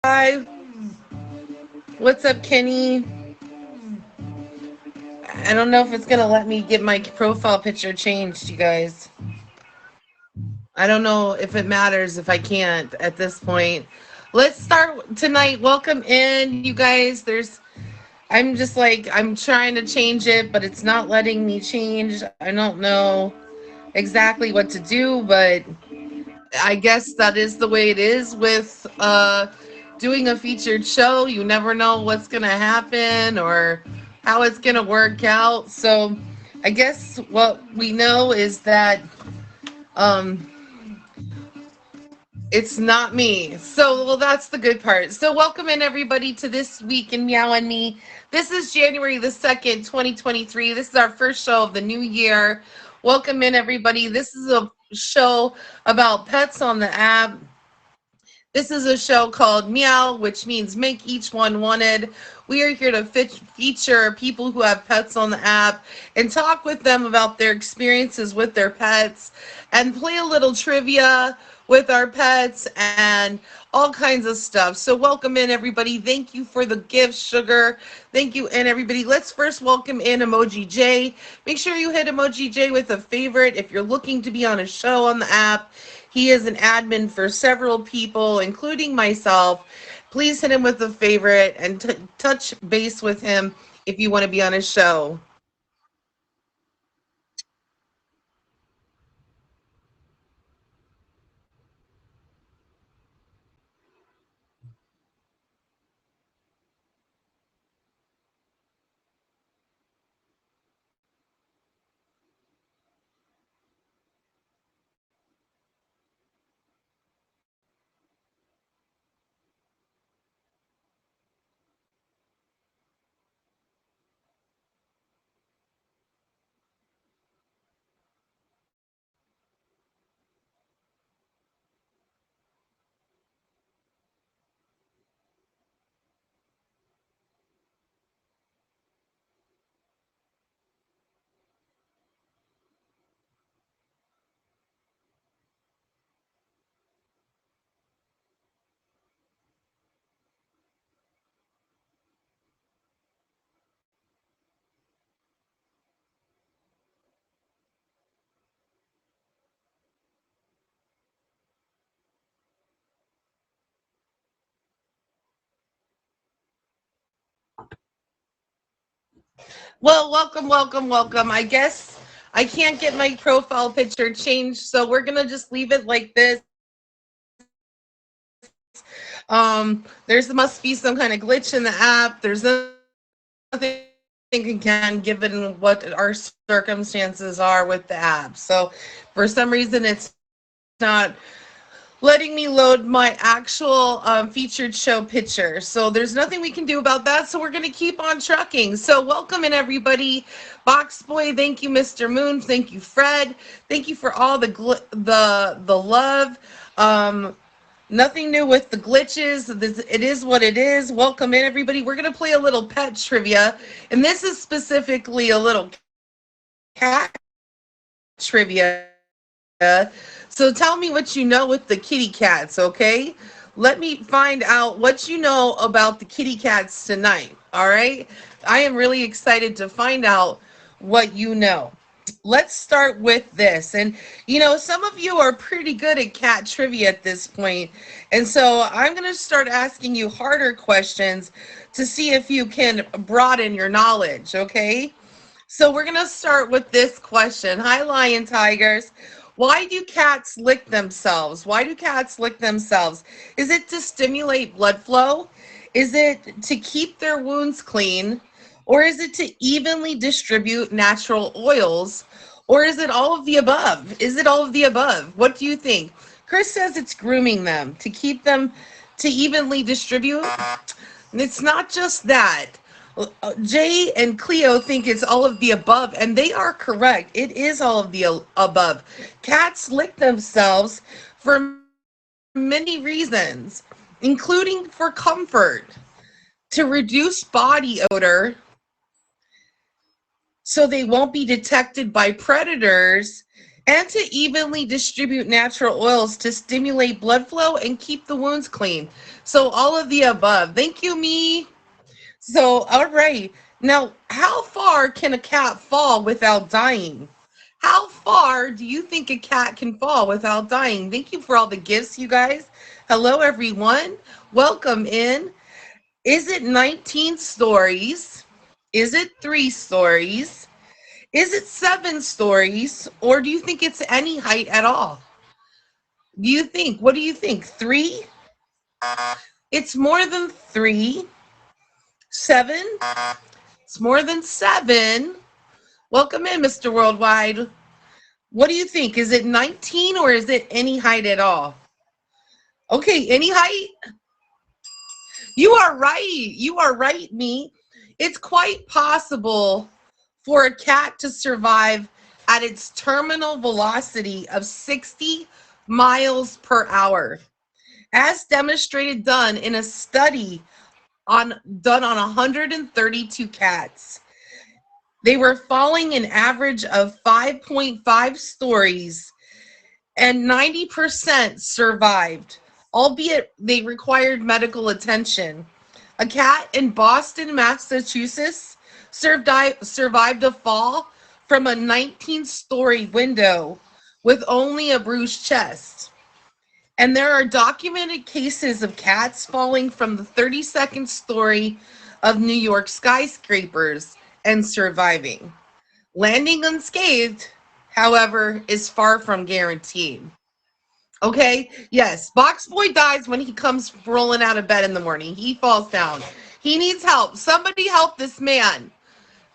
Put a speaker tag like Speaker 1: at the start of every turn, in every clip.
Speaker 1: Hi, what's up, Kenny? I don't know if it's gonna let me get my profile picture changed, you guys. I don't know if it matters if I can't at this point. Let's start tonight. Welcome in, you guys. I'm just like, I'm trying to change it, but it's not letting me change. I don't know exactly what to do, but I guess that is the way it is with doing a featured show. You never know what's going to happen or how it's going to work out. So I guess what we know is that um, it's not me. So, well, that's the good part. So, welcome in everybody to this week in Meow and Me. This is January the 2nd, 2023. This is our first show of the new year. Welcome in everybody. This is a show about pets on the app. This is a show called Meow, which means make each one wanted. We are here to feature people who have pets on the app and talk with them about their experiences with their pets and play a little trivia with our pets and all kinds of stuff. So, welcome in, everybody. Thank you for the gifts, Sugar. Thank you, and everybody. Let's first welcome in Emoji J. Make sure you hit Emoji J with a favorite if you're looking to be on a show on the app. He is an admin for several people, including myself. Please hit him with a favorite and touch base with him if you want to be on his show. Well, welcome, welcome, welcome. I guess I can't get my profile picture changed, so we're gonna just leave it like this. There must be some kind of glitch in the app. There's nothing again given what our circumstances are with the app. So for some reason it's not letting me load my actual featured show picture. So there's nothing we can do about that. So we're going to keep on trucking. So welcome in everybody. Box Boy, thank you, Mr. Moon. Thank you, Fred. Thank you for all the love. Nothing new with the glitches. It is what it is. Welcome in, everybody. We're going to play a little pet trivia. And this is specifically a little cat trivia. So tell me what you know with the kitty cats, okay? Let me find out what you know about the kitty cats tonight, all right? I am really excited to find out what you know. Let's start with this. And, some of you are pretty good at cat trivia at this point. And so I'm going to start asking you harder questions to see if you can broaden your knowledge, okay? So we're going to start with this question. Hi, Lion Tigers. Why do cats lick themselves? Why do cats lick themselves? Is it to stimulate blood flow? Is it to keep their wounds clean? Or is it to evenly distribute natural oils? Or is it all of the above? Is it all of the above? What do you think? Chris says it's grooming them to keep them to evenly distribute. It's not just that. Jay and Cleo think it's all of the above, and they are correct. It is all of the above. Cats lick themselves for many reasons, including for comfort, to reduce body odor so they won't be detected by predators, and to evenly distribute natural oils to stimulate blood flow and keep the wounds clean. So all of the above. Thank you, me. So, all right. Now, how far can a cat fall without dying? How far do you think a cat can fall without dying? Thank you for all the gifts, you guys. Hello, everyone. Welcome in. Is it 19 stories? Is it 3 stories? Is it 7 stories? Or do you think it's any height at all? Do you think? What do you think? Three? It's more than three. Seven? It's more than seven. Welcome in, Mr. Worldwide. What do you think? Is it 19 or is it any height at all? Okay, any height? You are right. You are right, me. It's quite possible for a cat to survive at its terminal velocity of 60 miles per hour, as demonstrated done in a study done on 132 cats. They were falling an average of 5.5 stories, and 90% survived, albeit they required medical attention. A cat in Boston, Massachusetts survived a fall from a 19-story window with only a bruised chest. And there are documented cases of cats falling from the 32nd story of New York skyscrapers and surviving. Landing unscathed, however, is far from guaranteed. Okay, yes, Box Boy dies when he comes rolling out of bed in the morning. He falls down. He needs help. Somebody help this man.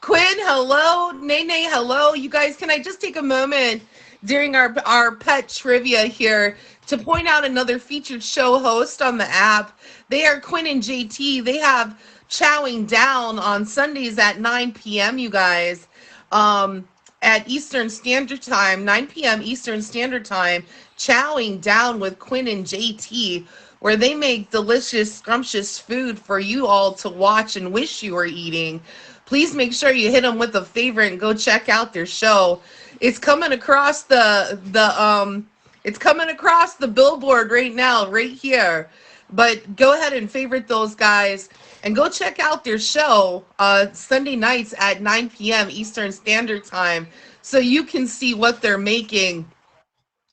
Speaker 1: Quinn, hello. Nene, hello. You guys, can I just take a moment during our pet trivia here to point out another featured show host on the app? They are Quinn and JT. They have Chowing Down on Sundays at 9 p.m., you guys. At Eastern Standard Time, 9 p.m. Eastern Standard Time, Chowing Down with Quinn and JT, where they make delicious, scrumptious food for you all to watch and wish you were eating. Please make sure you hit them with a favorite and go check out their show. It's coming across it's coming across the billboard right now, right here. But go ahead and favorite those guys and go check out their show Sunday nights at 9 p.m. Eastern Standard Time so you can see what they're making.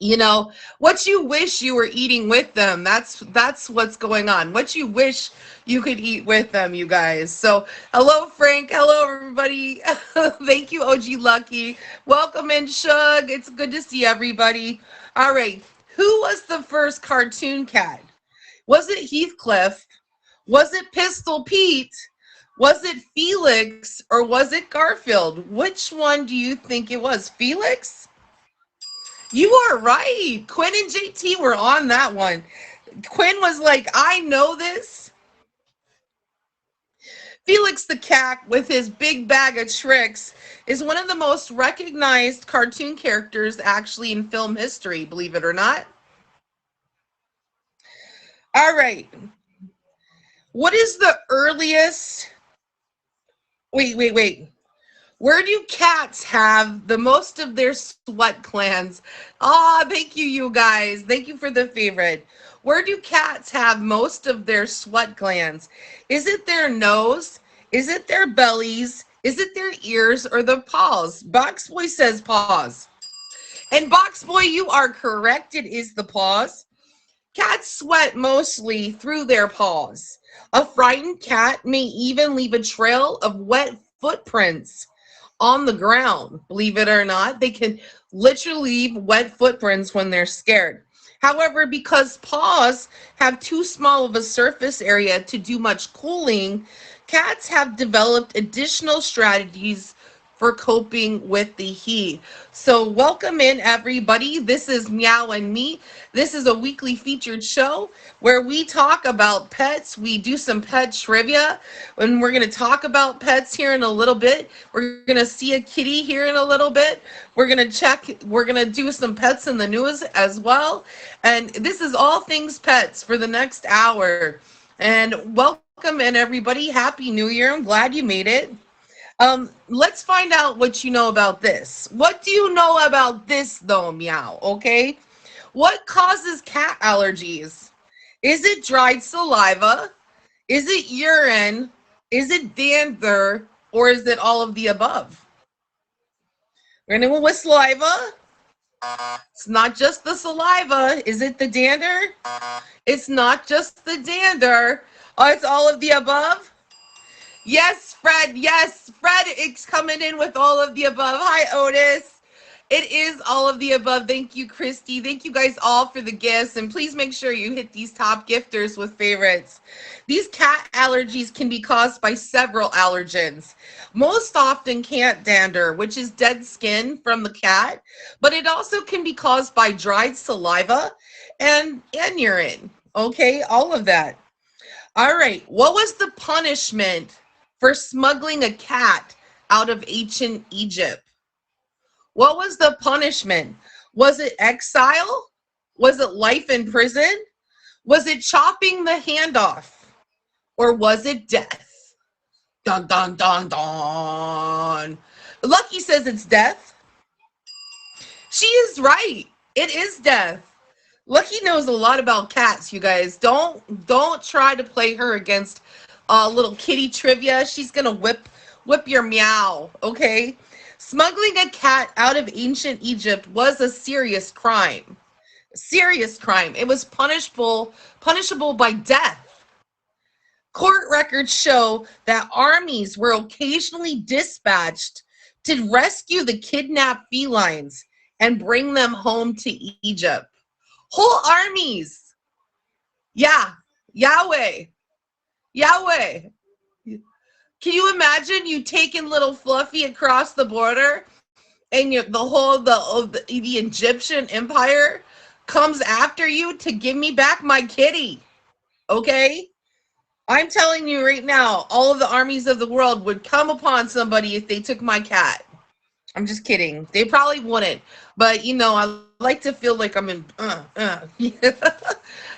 Speaker 1: You know, what you wish you were eating with them. That's what's going on. What you wish you could eat with them, you guys. So, hello, Frank. Hello, everybody. Thank you, OG Lucky. Welcome in, Shug. It's good to see everybody. All right. Who was the first cartoon cat? Was it Heathcliff? Was it Pistol Pete? Was it Felix? Or was it Garfield? Which one do you think it was? Felix? You are right. Quinn and JT were on that one. Quinn was like, I know this. Felix the Cat, with his big bag of tricks, is one of the most recognized cartoon characters actually in film history, believe it or not. All right. What is the earliest? Wait. Where do cats have the most of their sweat glands? Ah, thank you, you guys. Thank you for the favorite. Where do cats have most of their sweat glands? Is it their nose? Is it their bellies? Is it their ears or the paws? Box Boy says paws. And Box Boy, you are correct. It is the paws. Cats sweat mostly through their paws. A frightened cat may even leave a trail of wet footprints on the ground. Believe it or not, they can literally leave wet footprints when they're scared. However, because paws have too small of a surface area to do much cooling, cats have developed additional strategies for coping with the heat. So welcome in, everybody. This is Meow and Me. This is a weekly featured show where we talk about pets. We do some pet trivia, and we're going to talk about pets here in a little bit. We're going to see a kitty here in a little bit. We're going to do some pets in the news as well. And this is all things pets for the next hour. And welcome in, everybody. Happy New Year. I'm glad you made it. Let's find out what you know about this. What do you know about this though, Meow? Okay. What causes cat allergies? Is it dried saliva? Is it urine? Is it dander? Or is it all of the above? We're gonna go with saliva. It's not just the saliva. Is it the dander? It's not just the dander. Oh, it's all of the above. Yes, Fred. Yes, Fred is coming in with all of the above. Hi, Otis. It is all of the above. Thank you, Christy. Thank you guys all for the gifts. And please make sure you hit these top gifters with favorites. These cat allergies can be caused by several allergens. Most often cat dander, which is dead skin from the cat, but it also can be caused by dried saliva and urine. Okay, all of that. All right. What was the punishment for smuggling a cat out of ancient Egypt? What was the punishment? Was it exile? Was it life in prison? Was it chopping the hand off? Or was it death? Dun, dun, dun, dun. Lucky says it's death. She is right. It is death. Lucky knows a lot about cats, you guys. Don't try to play her against little kitty trivia. She's gonna whip your meow, okay? Smuggling a cat out of ancient Egypt was a serious crime. Serious crime. It was punishable by death. Court records show that armies were occasionally dispatched to rescue the kidnapped felines and bring them home to Egypt. Whole armies. Yeah. Yahweh. Yahweh. Can you imagine you taking little Fluffy across the border and the Egyptian empire comes after you to give me back my kitty? Okay? I'm telling you right now, all of the armies of the world would come upon somebody if they took my cat. I'm just kidding. They probably wouldn't. But, I like to feel like I'm in.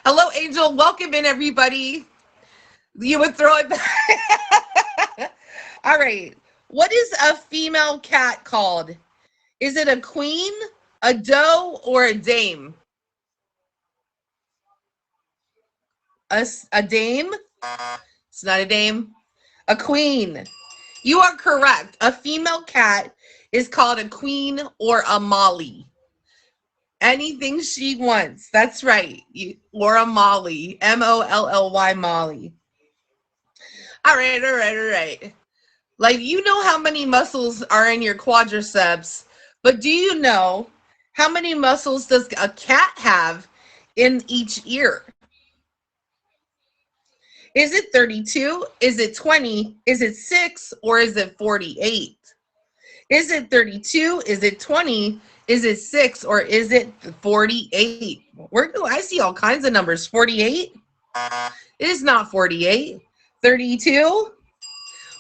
Speaker 1: Hello, Angel. Welcome in, everybody. You would throw it back. All right. What is a female cat called? Is it a queen, a doe, or a dame? A dame? It's not a dame. A queen. You are correct. A female cat is called a queen or a molly. Anything she wants. That's right. Or a molly. Molly, Molly. All right. Like, you know how many muscles are in your quadriceps, but do you know how many muscles does a cat have in each ear? Is it 32? Is it 20? Is it 6? Or is it 48? Is it 32? Is it 20? Is it 6? Or is it 48? I see all kinds of numbers. 48? It is not 48. 32?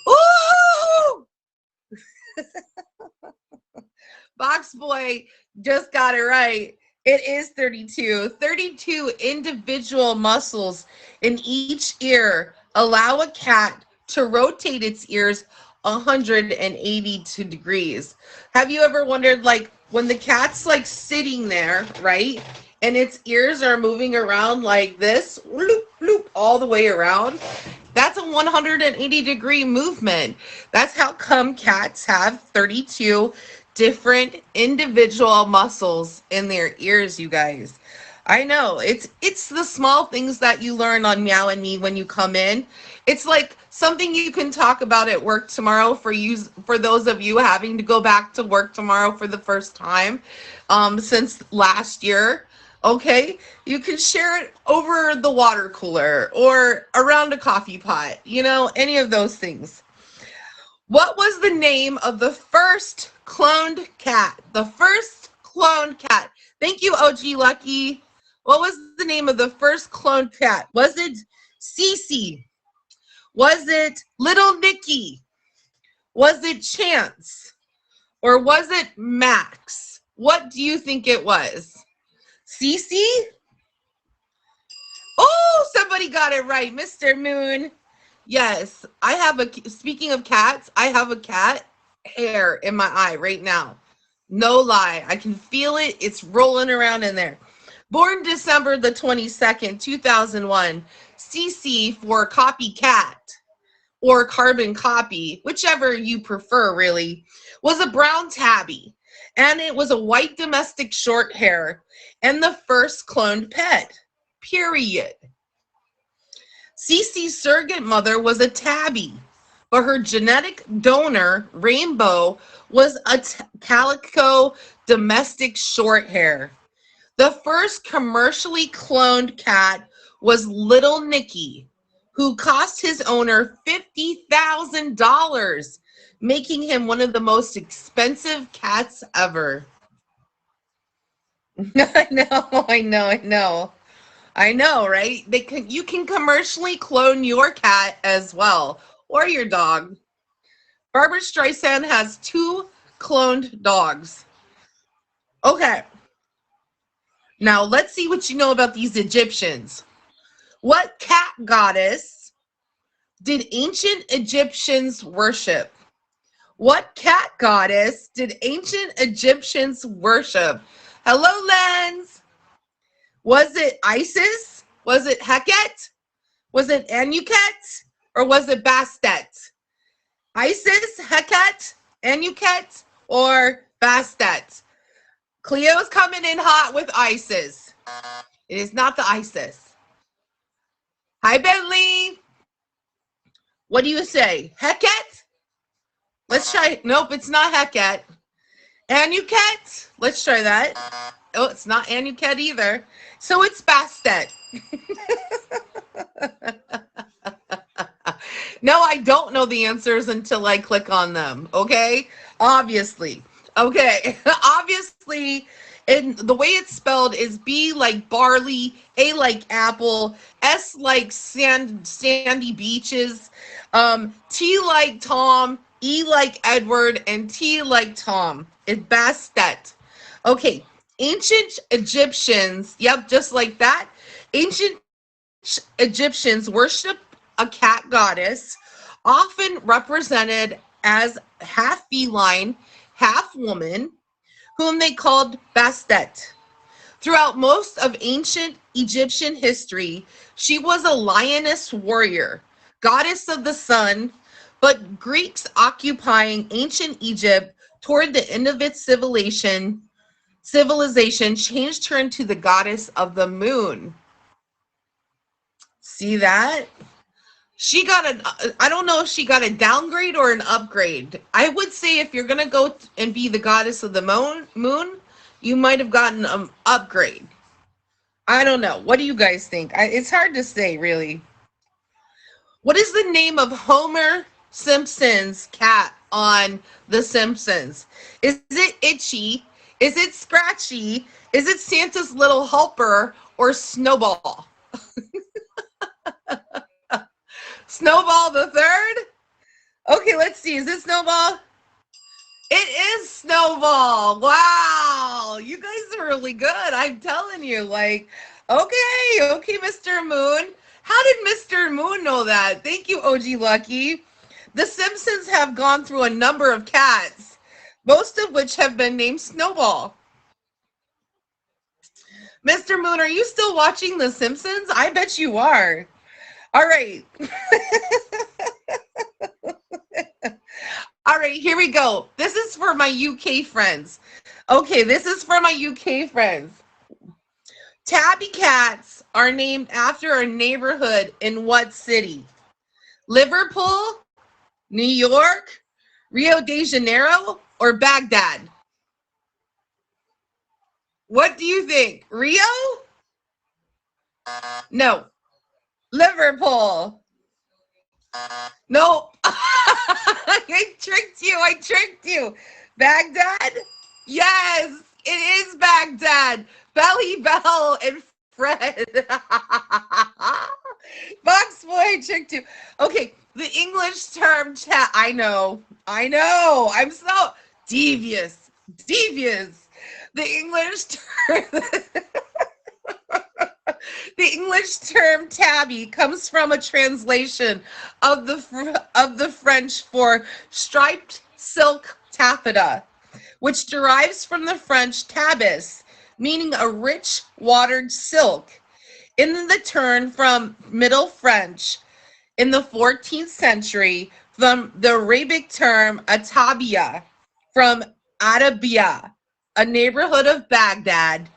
Speaker 1: Ooh! Box Boy just got it right. It is 32. 32 individual muscles in each ear allow a cat to rotate its ears 182 degrees. Have you ever wondered, like, when the cat's like sitting there, right? And its ears are moving around like this, loop, loop, all the way around. That's a 180-degree movement. That's how come cats have 32 different individual muscles in their ears, you guys. I know it's the small things that you learn on Meow and Me when you come in. It's like something you can talk about at work tomorrow for those of you having to go back to work tomorrow for the first time since last year. Okay, you can share it over the water cooler or around a coffee pot, any of those things. What was the name of the first cloned cat? The first cloned cat. Thank you, OG Lucky. What was the name of the first cloned cat? Was it Cece? Was it Little Nicky? Was it Chance? Or was it Max? What do you think it was? Cece? Oh, somebody got it right. Mr. Moon. Yes, I have speaking of cats, I have a cat hair in my eye right now. No lie. I can feel it. It's rolling around in there. Born December the 22nd, 2001, CC for copycat or carbon copy, whichever you prefer, really, was a brown tabby. And it was a white domestic short hair and the first cloned pet. Period. Cece's surrogate mother was a tabby, but her genetic donor, Rainbow, was a calico domestic short hair. The first commercially cloned cat was Little Nicky, who cost his owner $50,000, making him one of the most expensive cats ever. I know, I know, I know. I know, right? You can commercially clone your cat as well or your dog. Barbara Streisand has two cloned dogs. Okay, now let's see what you know about these Egyptians. What cat goddess did ancient Egyptians worship? What cat goddess did ancient Egyptians worship? Hello, Lens. Was it Isis? Was it Heket? Was it Anuket? Or was it Bastet? Isis, Heket, Anuket, or Bastet? Cleo's coming in hot with Isis. It is not the Isis. Hi, Bentley. What do you say? Heket? Let's try. Nope, it's not Heket. Anuket? Let's try that. Oh, it's not Anuket either. So it's Bastet. No, I don't know the answers until I click on them. Okay? Obviously. Okay. Obviously, and the way it's spelled is B like barley, A like apple, S like sandy beaches, T like Tom, E like Edward, and T like Tom. It's Bastet. Okay. Ancient Egyptians, yep, just like that. Ancient Egyptians worship a cat goddess, often represented as half feline, half woman, whom they called Bastet. Throughout most of ancient Egyptian history, she was a lioness warrior, goddess of the sun, but Greeks occupying ancient Egypt toward the end of its civilization changed her into the goddess of the moon. See that? She got I don't know if she got a downgrade or an upgrade. I would say if you're going to go and be the goddess of the moon, you might have gotten an upgrade. I don't know. What do you guys think? It's hard to say, really. What is the name of Homer Simpson's cat on The Simpsons? Is it Itchy? Is it Scratchy? Is it Santa's Little Helper or Snowball? Snowball the third? Okay, let's see. Is it Snowball? It is Snowball. Wow. You guys are really good. I'm telling you. Like, okay, Mr. Moon. How did Mr. Moon know that? Thank you, OG Lucky. The Simpsons have gone through a number of cats, most of which have been named Snowball. Mr. Moon, are you still watching The Simpsons? I bet you are. All right. All right, here we go. This is for my UK friends. Okay, this is for my UK friends. Tabby cats are named after a neighborhood in what city? Liverpool, New York, Rio de Janeiro, or Baghdad? What do you think? Rio? No. Liverpool. Nope. I tricked you. I tricked you. Baghdad? Yes, it is Baghdad. Belly Bell and Fred. Box boy, I tricked you. Okay, the English term chat. I know. I'm so devious. The English term. The English term tabby comes from a translation of the French for striped silk taffeta, which derives from the French tabis, meaning a rich watered silk. In the turn from Middle French in the 14th century from the Arabic term atabia, from Arabia, a neighborhood of Baghdad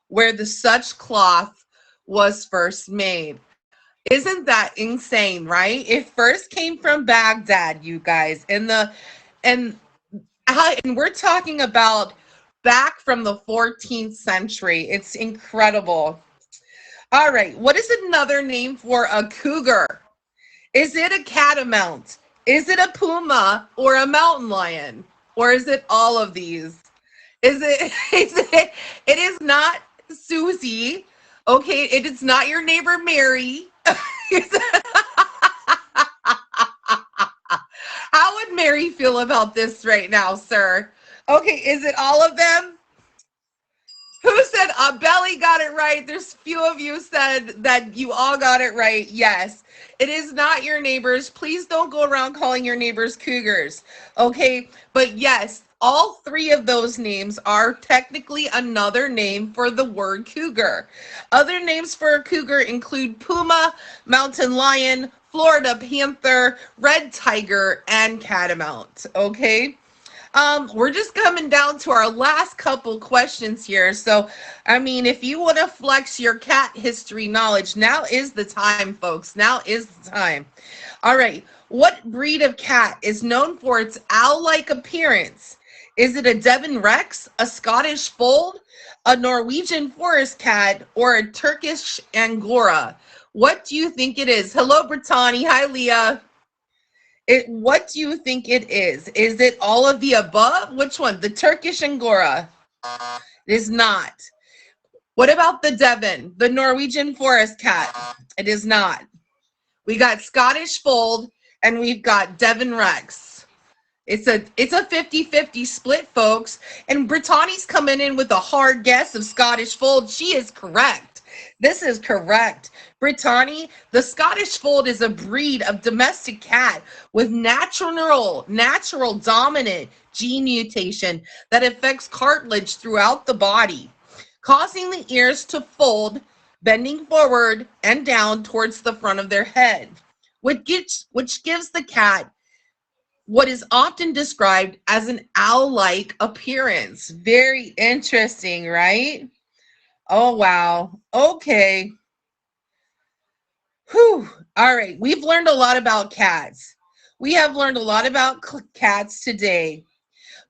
Speaker 1: where the such cloth was first made. Isn't that insane, right? It first came from Baghdad, you guys, and and we're talking about back from the 14th century. It's incredible. All right, what is another name for a cougar? Is it a catamount? Is it a puma or a mountain lion? Or is it all of these? It is not Susie. Okay, it is not your neighbor Mary. How would Mary feel about this right now, sir? Okay, is it all of them? Who said Belly got it right? There's few of you said that you all got it right. Yes, it is not your neighbors. Please don't go around calling your neighbors cougars. Okay, but yes, all three of those names are technically another name for the word cougar. Other names for a cougar include puma, mountain lion, Florida panther, red tiger, and catamount. Okay. We're just coming down to our last couple questions here. So, I mean, if you want to flex your cat history knowledge, now is the time, folks. Now is the time. All right. What breed of cat is known for its owl-like appearance? Is it a Devon Rex, a Scottish Fold, a Norwegian Forest Cat, or a Turkish Angora? What do you think it is? Hello, Brittany. Hi, Leah. What do you think it is? Is it all of the above? Which one? The Turkish Angora? It is not. What about the Devon, the Norwegian Forest Cat? It is not. We got Scottish Fold and we've got Devon Rex. It's a 50-50 split, folks. And Brittany's coming in with a hard guess of Scottish Fold. She is correct. This is correct. Brittany, the Scottish Fold is a breed of domestic cat with natural dominant gene mutation that affects cartilage throughout the body, causing the ears to fold, bending forward and down towards the front of their head, which gives the cat what is often described as an owl-like appearance. Very interesting, right? Oh, wow. Okay. Whew. All right. We've learned a lot about cats. We have learned a lot about cats today,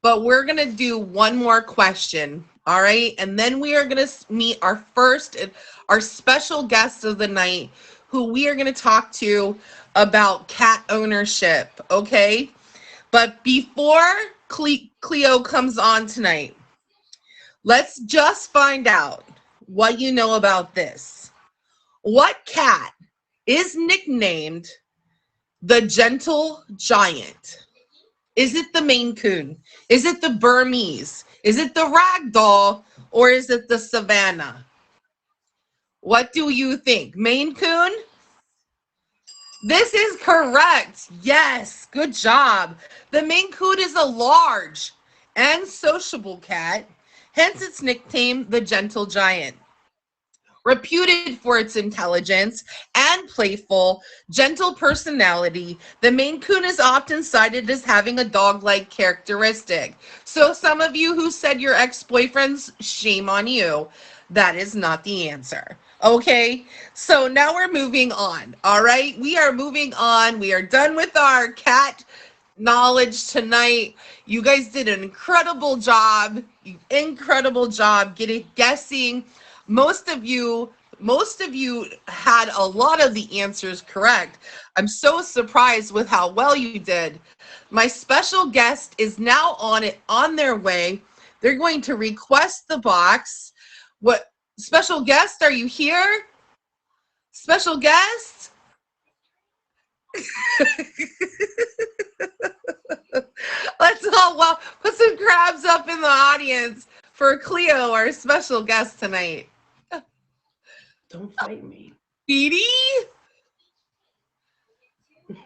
Speaker 1: but we're going to do one more question. All right. And then we are going to meet our special guest of the night, who we are going to talk to about cat ownership. Okay. But before Cleo comes on tonight, let's just find out what you know about this. What cat is nicknamed the Gentle Giant? Is it the Maine Coon? Is it the Burmese? Is it the Ragdoll? Or is it the Savannah? What do you think? Maine Coon? This is correct. Yes, good job. The Maine Coon is a large and sociable cat, hence its nickname, the Gentle Giant. Reputed for its intelligence and playful, gentle personality, the Maine Coon is often cited as having a dog-like characteristic. So some of you who said your ex-boyfriends, shame on you. That is not the answer. Okay, so now we're moving on. All right, we are moving on. We are done with our cat knowledge tonight. You guys did an incredible job. Guessing. Most of you had a lot of the answers correct. I'm so surprised with how well you did. My special guest is now on their way. They're going to request the box. What special guest, are you here? Special guest? Let's all put some crabs up in the audience for Cleo, our special guest tonight.
Speaker 2: Don't fight me.
Speaker 1: Speedy?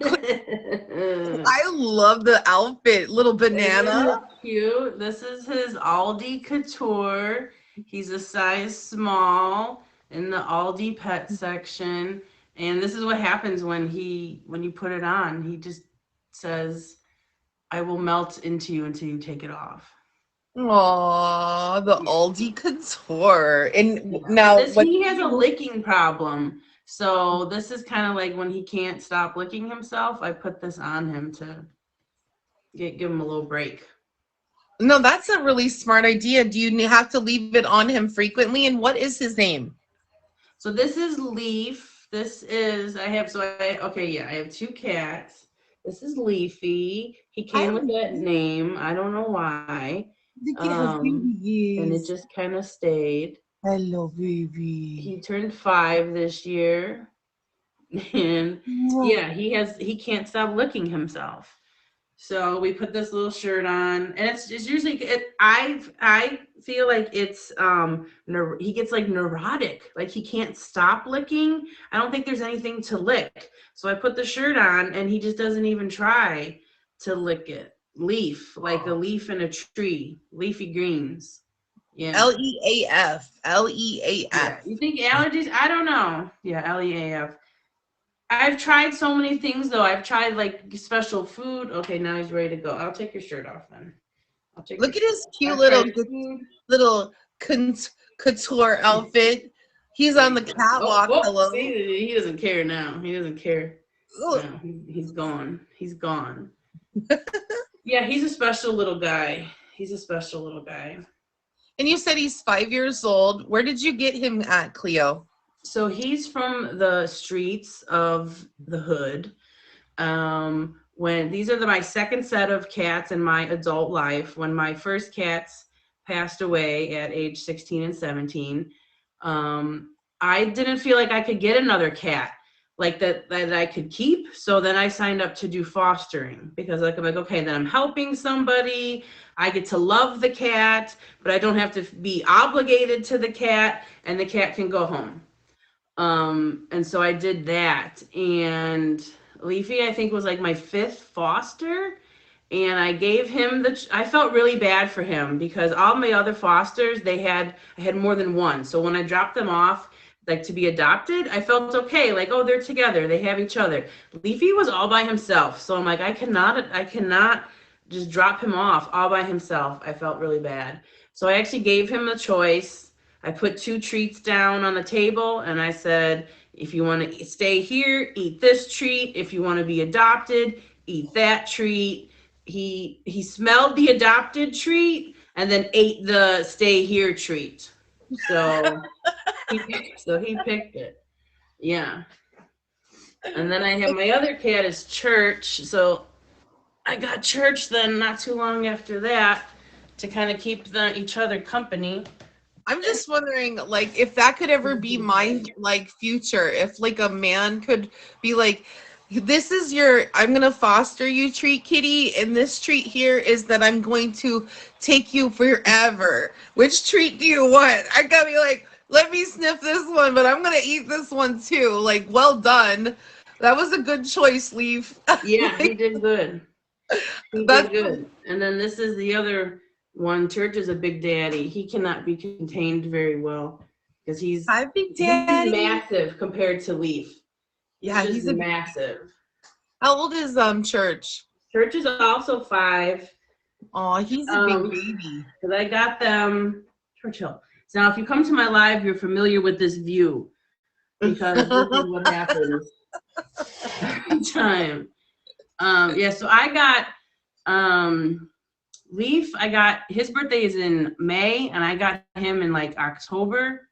Speaker 2: Isn't
Speaker 1: I love the outfit. Little banana.
Speaker 2: it cute? This is his Aldi Couture. He's a size small in the Aldi pet section. And this is what happens when you put it on. He just says, I will melt into you until you take it off.
Speaker 1: Aw, the Aldi Couture. And
Speaker 2: Yeah. But
Speaker 1: now,
Speaker 2: this
Speaker 1: what
Speaker 2: he
Speaker 1: did
Speaker 2: has a
Speaker 1: you
Speaker 2: licking problem. So this is kind of like when he can't stop licking himself, I put this on him to give him a little break.
Speaker 1: No, that's a really smart idea. Do you have to leave it on him frequently? And what is his name?
Speaker 2: So this is Leaf. This is okay, yeah, I have two cats. This is Leafy. He
Speaker 1: I
Speaker 2: came with that name. I don't know why.
Speaker 1: look at how cute
Speaker 2: And
Speaker 1: he
Speaker 2: it
Speaker 1: is.
Speaker 2: just kind of stayed.
Speaker 1: Hello, baby.
Speaker 2: He turned 5 this year. And
Speaker 1: Mwah.
Speaker 2: yeah, he can't stop licking himself. So we put this little shirt on, and it's usually I feel like it's he gets like neurotic, like he can't stop licking. I don't think there's anything to lick. So I put the shirt on, and he just doesn't even try to lick it. Leaf, like a leaf in a tree, leafy greens. Yeah.
Speaker 1: Leaf.
Speaker 2: Yeah.
Speaker 1: Leaf.
Speaker 2: You think allergies? I don't know. Yeah, LEAF. I've tried so many things though. I've tried like special food. Okay, now he's ready to go. I'll take your shirt off then. I'll take your
Speaker 1: Look at
Speaker 2: shirt
Speaker 1: his
Speaker 2: off.
Speaker 1: cute
Speaker 2: I've tried food.
Speaker 1: little couture outfit. He's
Speaker 2: There
Speaker 1: on
Speaker 2: you
Speaker 1: the
Speaker 2: go. Oh,
Speaker 1: catwalk.
Speaker 2: whoa.
Speaker 1: Hello.
Speaker 2: See, he doesn't care now. He doesn't care.
Speaker 1: Ugh.
Speaker 2: No, he's gone. He's gone. Yeah, he's a special little guy. He's a special little guy.
Speaker 1: And you said he's 5 years old. Where did you get him at, Cleo?
Speaker 2: So he's from the streets of the hood. When these are my second set of cats in my adult life. When my first cats passed away at age 16 and 17, I didn't feel like I could get another cat like that I could keep. So then I signed up to do fostering because I'm like, okay, then I'm helping somebody. I get to love the cat, but I don't have to be obligated to the cat, and the cat can go home. And so I did that. And Leafy, I think, was like my 5th foster. And I gave him I felt really bad for him because all my other fosters, I had more than one. So when I dropped them off, like to be adopted, I felt okay. Like, oh, they're together. They have each other. Leafy was all by himself. So I'm like, I cannot just drop him off all by himself. I felt really bad. So I actually gave him a choice. I put 2 treats down on the table and I said, if you want to stay here, eat this treat. If you want to be adopted, eat that treat. He smelled the adopted treat and then ate the stay here treat. So he picked it. Yeah. And then I have my other cat is Church. So I got Church then not too long after that to kind of keep each other company.
Speaker 1: I'm just wondering, like, if that could ever be my like future. If like a man could be like, this is I'm gonna foster you treat, kitty, and this treat here is that I'm going to take you forever. Which treat do you want? I gotta be like, let me sniff this one, but I'm gonna eat this one too. Like, well done. That was a good choice, Leaf.
Speaker 2: Yeah, he did good. He
Speaker 1: That's
Speaker 2: did good. And then this is the other one. Church is a big daddy. He cannot be contained very well because
Speaker 1: Hi, Big
Speaker 2: he's just
Speaker 1: Daddy.
Speaker 2: massive compared to Leaf. He's
Speaker 1: Yeah,
Speaker 2: just
Speaker 1: he's a.
Speaker 2: massive.
Speaker 1: How old is Church?
Speaker 2: Church is also 5.
Speaker 1: Oh, he's a big baby.
Speaker 2: Because I got them. Churchill. So now, if you come to my live, you're familiar with this view because this is what happens every time. Yeah, so I got Leaf. I got his birthday is in May, and I got him in like October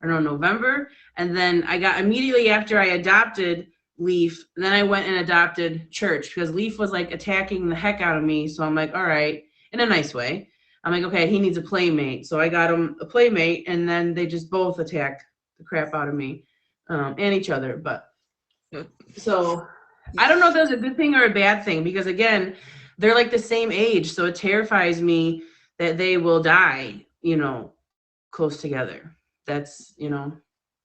Speaker 2: or no November, and then I got immediately after I adopted Leaf. Then I went and adopted Church because Leaf was like attacking the heck out of me. So I'm like, all right, in a nice way. I'm like, okay, he needs a playmate. So I got him a playmate, and then they just both attack the crap out of me and each other. But so I don't know if that's a good thing or a bad thing because again, they're like the same age, so it terrifies me that they will die, close together. That's.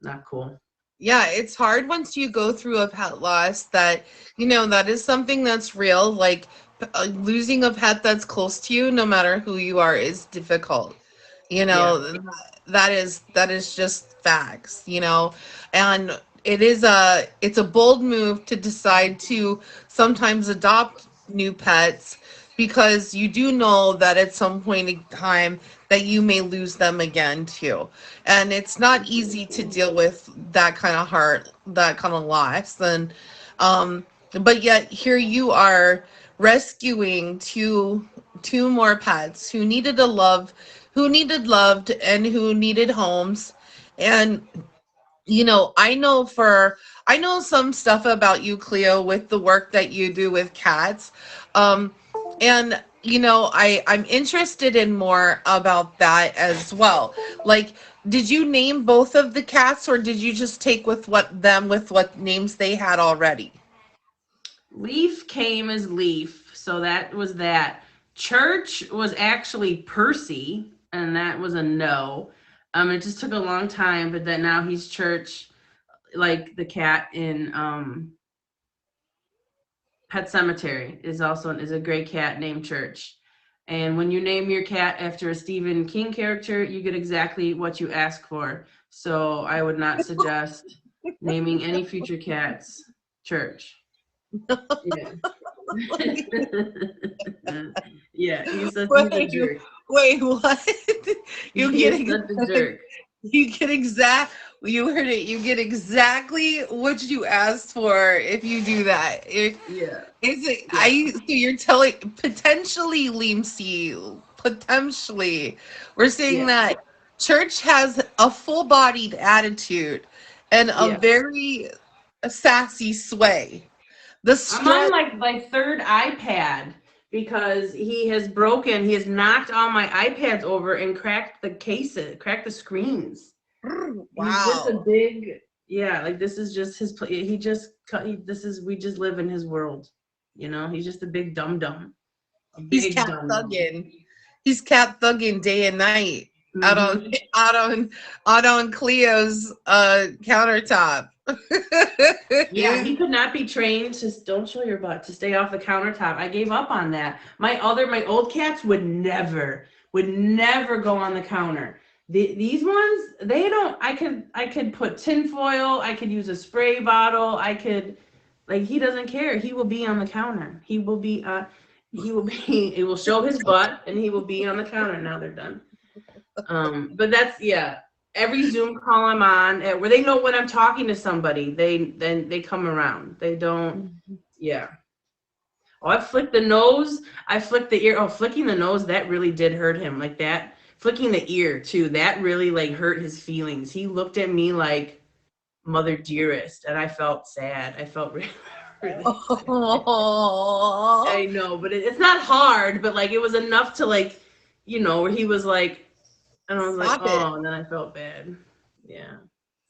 Speaker 2: Not cool.
Speaker 1: Yeah, it's hard once you go through a pet loss that, that is something that's real. Like losing a pet that's close to you, no matter who you are, is difficult. You
Speaker 2: Yeah.
Speaker 1: know, that is just facts, and it's a bold move to decide to sometimes adopt new pets because you do know that at some point in time that you may lose them again too. And it's not easy to deal with that kind of loss. And but yet here you are rescuing two more pets who needed loved and who needed homes. And I know some stuff about you, Cleo, with the work that you do with cats. Um, and I'm interested in more about that as well. Like, did you name both of the cats, or did you just take with what names they had already?
Speaker 2: Leaf came as Leaf, so that was that. Church was actually Percy, and that was a no. It just took a long time, but then now he's Church, like the cat in Pet Cemetery is a gray cat named Church. And when you name your cat after a Stephen King character, you get exactly what you ask for. So I would not suggest naming any future cats Church. Yeah. Yeah, he's a
Speaker 1: Wait,
Speaker 2: jerk.
Speaker 1: wait, what? You
Speaker 2: He
Speaker 1: get
Speaker 2: is such a jerk.
Speaker 1: you get exact you heard it. You get exactly what you asked for if you do that.
Speaker 2: Yeah,
Speaker 1: Is it
Speaker 2: yeah,
Speaker 1: so you're telling potentially Limsy, potentially. We're saying
Speaker 2: yeah,
Speaker 1: that Church has a full-bodied attitude and a
Speaker 2: yeah.
Speaker 1: very sassy sway. The
Speaker 2: I'm on
Speaker 1: strut.
Speaker 2: like my third iPad because he has knocked all my iPads over and cracked the cases, cracked the screens. He's just a
Speaker 1: Wow.
Speaker 2: big, yeah, like this is just his, he just, this is, we just live in his world. He's just a big dum dum, a
Speaker 1: He's
Speaker 2: big
Speaker 1: cat
Speaker 2: dum dum.
Speaker 1: thugging. He's cat thugging day and night out on
Speaker 2: Hmm.
Speaker 1: out on out on Cleo's countertop.
Speaker 2: Yeah, he could not be trained to don't show your butt to stay off the countertop. I gave up on that. My old cats would never go on the counter. These ones, they don't. I could put tinfoil. I could use a spray bottle. I could, like, he doesn't care. He will be on the counter. He will be. It will show his butt, and he will be on the counter. Now they're done. But that's, yeah. Every Zoom call I'm on, where they know when I'm talking to somebody, they come around. They don't. Yeah. Oh, I flicked the nose. I flicked the ear. Oh, flicking the nose, that really did hurt him. Like that. Flicking the ear too. That really like hurt his feelings. He looked at me like mother dearest, and I felt sad. I felt really, really sad.
Speaker 1: Oh,
Speaker 2: I know, but it's not hard. But like it was enough to like, where he was like, and I was like,
Speaker 1: stop it.
Speaker 2: oh, and then I felt bad. Yeah.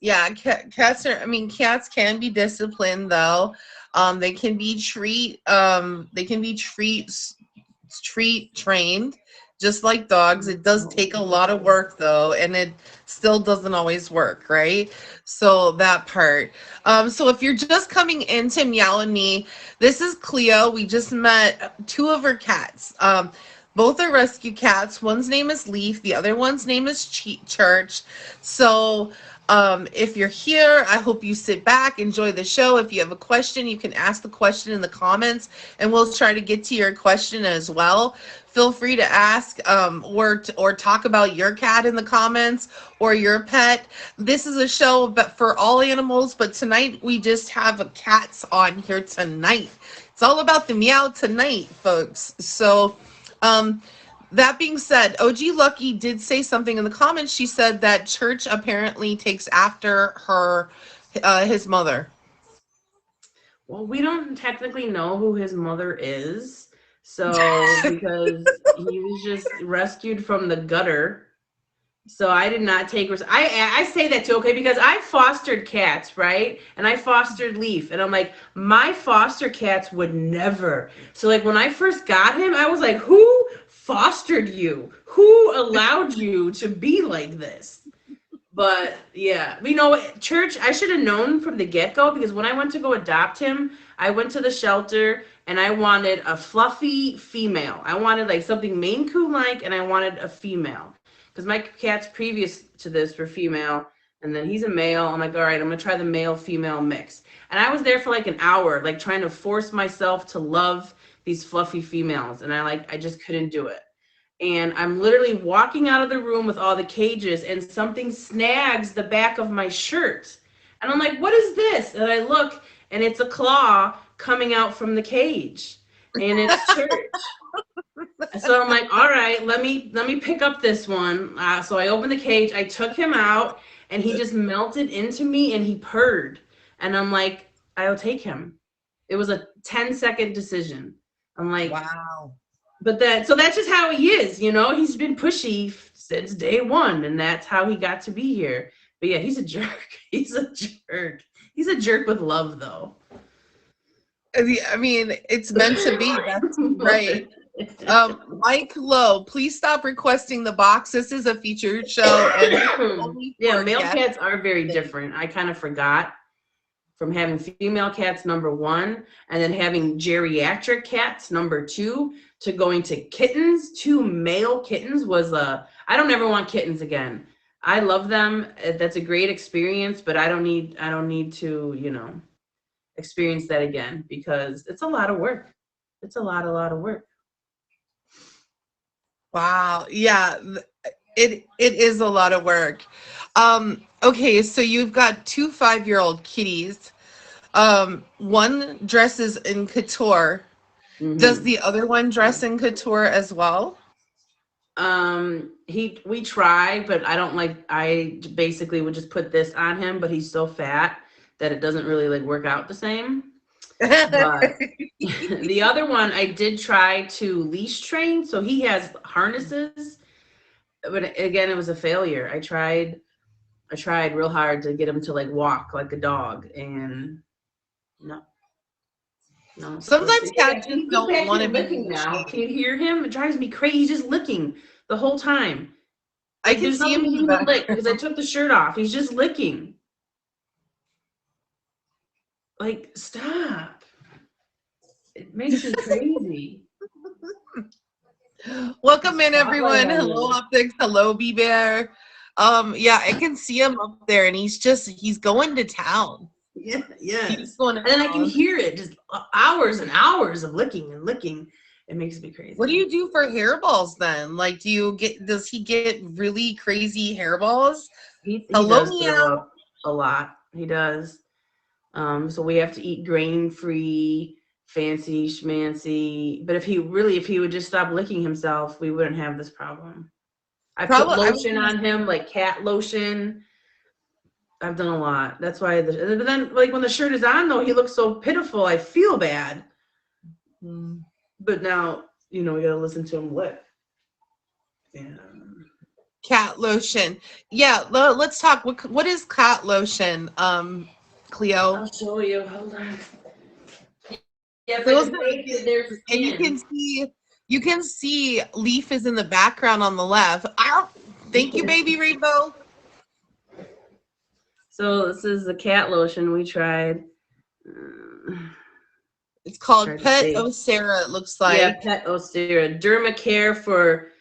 Speaker 1: Yeah, cats can be disciplined though. They can be treat trained just like dogs. It does take a lot of work though, and it still doesn't always work, right? So that part. So if you're just coming into Meow and Me, this is Cleo. We just met two of her cats. Both are rescue cats. One's name is Leaf, the other one's name is Church. So if you're here, I hope you sit back, enjoy the show. If you have a question, you can ask the question in the comments, and we'll try to get to your question as well. Feel free to ask or talk about your cat in the comments or your pet. This is a show but for all animals, but tonight we just have cats on here tonight. It's all about the meow tonight, folks. So that being said, OG Lucky did say something in the comments. She said that Church apparently takes after his mother.
Speaker 2: Well, we don't technically know who his mother is. So, because he was just rescued from the gutter. So I did not take I say that too, okay, because I fostered cats, right? And I fostered Leaf, and I'm like, my foster cats would never. So like when I first got him, I was like, who fostered you? Who allowed you to be like this? But yeah, you know, church, I should have known from the get-go because when I went to go adopt him, I went to the shelter and I wanted a fluffy female. I wanted like something Maine Coon like, and I wanted a female because my cats previous to this were female, and then he's a male. I'm like, all right, I'm gonna try the male female mix. And I was there for like an hour, like trying to force myself to love these fluffy females, and I just couldn't do it. And I'm literally walking out of the room with all the cages, and something snags the back of my shirt. And I'm like, what is this? And I look, and it's a claw coming out from the cage. And it's church. So I'm like, all right, let me pick up this one. So I opened the cage, I took him out, and he just melted into me and he purred. And I'm like, I'll take him. It was a 10-second decision. I'm like,
Speaker 1: Wow.
Speaker 2: but so that's just how he is, you know. He's been pushy since day one, and that's how he got to be here. But yeah, he's a jerk. He's a jerk. He's a jerk with love, though.
Speaker 1: I mean, it's meant to be. That's right. Mike Lowe, please stop requesting the box. This is a featured show, and only
Speaker 2: Yeah,
Speaker 1: for
Speaker 2: male
Speaker 1: guests.
Speaker 2: cats are very different. I kind of forgot from having female cats number one, and then having geriatric cats number two, to going to kittens. Two male kittens was I don't ever want kittens again. I love them. That's a great experience, but I don't need to, you know, experience that again because it's a lot of work. It's a lot of work.
Speaker 1: Wow. Yeah, it is a lot of work. Okay, so you've got two 5-year-old kitties. One dresses in couture. Does
Speaker 2: Hmm.
Speaker 1: the other one dress in couture as well?
Speaker 2: We try, but I don't like. I basically would just put this on him, but he's so fat that it doesn't really like work out the same. But the other one, I did try to leash train, so he has harnesses, but again, it was a failure. I tried real hard to get him to like walk like a dog, and no, no. So
Speaker 1: Sometimes
Speaker 2: yeah,
Speaker 1: cats just
Speaker 2: he goes
Speaker 1: don't
Speaker 2: back
Speaker 1: want to
Speaker 2: to
Speaker 1: be
Speaker 2: licking now.
Speaker 1: leashed.
Speaker 2: Can you hear him? It drives me crazy. He's just licking the whole time.
Speaker 1: I
Speaker 2: Like
Speaker 1: can
Speaker 2: there's
Speaker 1: see him
Speaker 2: nothing
Speaker 1: in
Speaker 2: to
Speaker 1: the
Speaker 2: do but lick
Speaker 1: background.
Speaker 2: because I took the shirt off. He's just licking. Like stop. It makes me crazy.
Speaker 1: Welcome in,
Speaker 2: Spotlight
Speaker 1: everyone.
Speaker 2: on
Speaker 1: Hello,
Speaker 2: you.
Speaker 1: Optics. Hello, B Bear. Yeah, I can see him up there, and he's going to town.
Speaker 2: Yeah,
Speaker 1: He's
Speaker 2: yes.
Speaker 1: going to
Speaker 2: And then I can
Speaker 1: town.
Speaker 2: hear it just hours and hours of licking and licking. It makes me
Speaker 1: What do
Speaker 2: crazy.
Speaker 1: you do for hairballs then? Like, does he get really crazy hairballs?
Speaker 2: He
Speaker 1: Hello,
Speaker 2: does throw
Speaker 1: Meow.
Speaker 2: up a lot. He does. So we have to eat grain free, fancy schmancy. But if he would just stop licking himself, we wouldn't have this problem. I put
Speaker 1: Probably, I was
Speaker 2: lotion
Speaker 1: gonna
Speaker 2: on him, like cat lotion. I've done a lot. That's why. But then, like when the shirt is on, though, he looks so pitiful. I feel bad.
Speaker 1: say,
Speaker 2: But now, you know, we gotta listen to him lick. Yeah.
Speaker 1: cat lotion. Yeah, let's talk. What is cat lotion? Cleo.
Speaker 2: I'll show you. Hold on. Yeah, it's like
Speaker 1: Those
Speaker 2: a
Speaker 1: are,
Speaker 2: fake to their
Speaker 1: and
Speaker 2: skin.
Speaker 1: you can see Leaf is in the background on the left. Ow! Thank you, baby Rainbow.
Speaker 2: So this is the cat lotion we tried. Uh,
Speaker 1: It's called
Speaker 2: hard to
Speaker 1: Pet
Speaker 2: see.
Speaker 1: Ocera. It looks
Speaker 2: Yeah,
Speaker 1: like.
Speaker 2: Pet Ostera. Dermacare for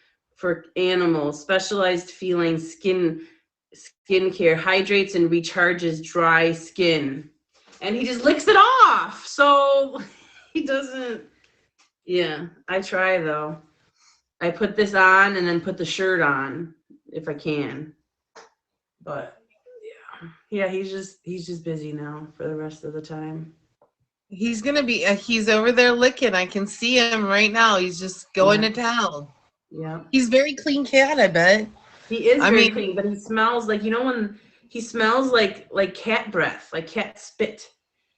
Speaker 2: animals. Specialized feline skincare. Hydrates and recharges dry skin. And he just licks it off. So he doesn't. Yeah, I try though. I put this on and then put the shirt on if I can. But yeah, he's just busy now for the rest of the time.
Speaker 1: He's gonna be. He's over there licking. I can see him right now. He's just going
Speaker 2: Yeah,
Speaker 1: to town.
Speaker 2: yeah.
Speaker 1: He's very clean cat. I bet.
Speaker 2: He is
Speaker 1: I
Speaker 2: very
Speaker 1: mean,
Speaker 2: clean, but he smells like, you know, when he smells like cat breath, like cat spit.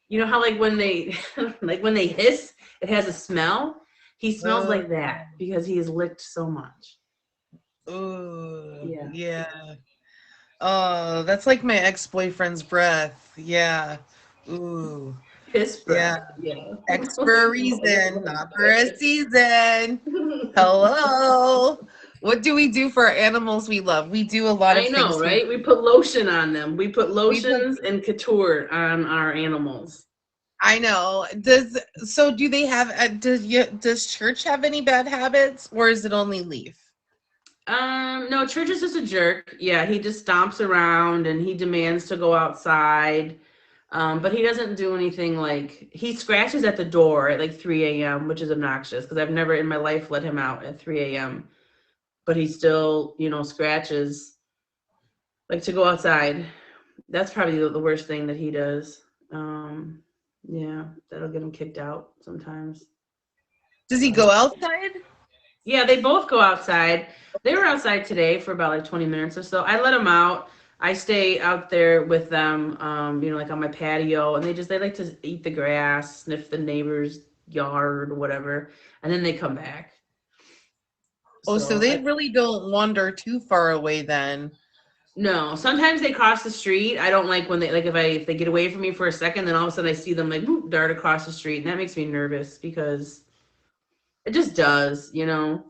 Speaker 2: You know how like when they like when they hiss, it has a smell. He smells
Speaker 1: oh,
Speaker 2: like that because he has licked so much.
Speaker 1: oh,
Speaker 2: Yeah.
Speaker 1: yeah. Oh, that's like my ex-boyfriend's breath. Yeah. Ooh.
Speaker 2: Piss
Speaker 1: Yeah.
Speaker 2: breath. Yeah.
Speaker 1: X for a reason, not for a season. Hello. What do we do for our animals we love? We do a lot
Speaker 2: I
Speaker 1: of
Speaker 2: know,
Speaker 1: things.
Speaker 2: right? We put lotion on them. We put
Speaker 1: We put
Speaker 2: lotions and couture on our animals.
Speaker 1: I know. Do they have does church have any bad habits or is it only Leaf?
Speaker 2: No, Church is just a jerk. Yeah, he just stomps around and he demands to go outside. But he doesn't do anything like he scratches at the door at like 3 a.m., which is obnoxious because I've never in my life let him out at 3 a.m. But he still, scratches like to go outside. That's probably the worst thing that he does. Yeah, that'll get him kicked out sometimes.
Speaker 1: Does he
Speaker 2: But
Speaker 1: go outside?
Speaker 2: yeah, they both go outside. They were outside today for about like 20 minutes or so. I let them out. I stay out there with them, like on my patio, and they like to eat the grass, sniff the neighbor's yard or whatever, and then they come back.
Speaker 1: Oh, so
Speaker 2: So
Speaker 1: they really don't wander too far away then.
Speaker 2: no, sometimes they cross the street. I don't like when they like if they get away from me for a second, then all of a sudden I see them like whoop, dart across the street, and that makes me nervous because it just does. So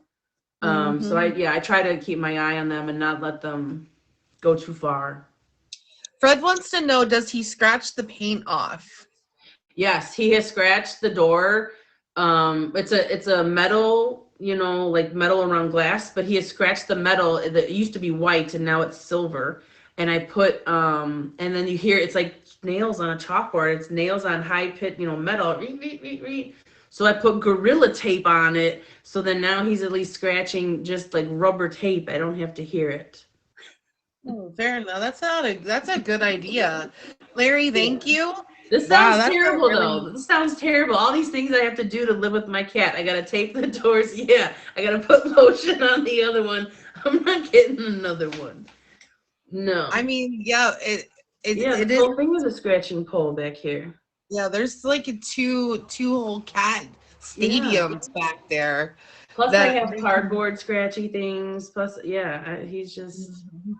Speaker 1: Hmm
Speaker 2: I try to keep my eye on them and not let them go too far.
Speaker 1: Fred wants to know, does he scratch the paint off?
Speaker 2: Yes, he has scratched the door. It's a metal, like metal around glass, but he has scratched the metal that used to be white and now it's silver. And I put and then you hear it's like nails on a chalkboard. It's nails on high pit, metal. Reet, reet, reet, reet. So I put Gorilla Tape on it. So then now he's at least scratching just like rubber tape. I don't have to hear it.
Speaker 1: Oh, fair enough. That's a good idea. Larry, thank you.
Speaker 2: This
Speaker 1: Wow,
Speaker 2: sounds
Speaker 1: that's a
Speaker 2: terrible,
Speaker 1: really
Speaker 2: though. This sounds terrible. All these things I have to do to live with my cat. I gotta tape the doors. Yeah, I gotta put lotion on the other one. I'm not getting another one.
Speaker 1: I
Speaker 2: No.
Speaker 1: mean, yeah,
Speaker 2: Yeah,
Speaker 1: it
Speaker 2: this
Speaker 1: is.
Speaker 2: whole thing is a scratching pole back here.
Speaker 1: Yeah, there's like two whole cat
Speaker 2: Yeah.
Speaker 1: stadiums back there
Speaker 2: Plus, I
Speaker 1: that
Speaker 2: have
Speaker 1: they can.
Speaker 2: cardboard scratchy things. Plus, yeah, he's just
Speaker 1: Mhm.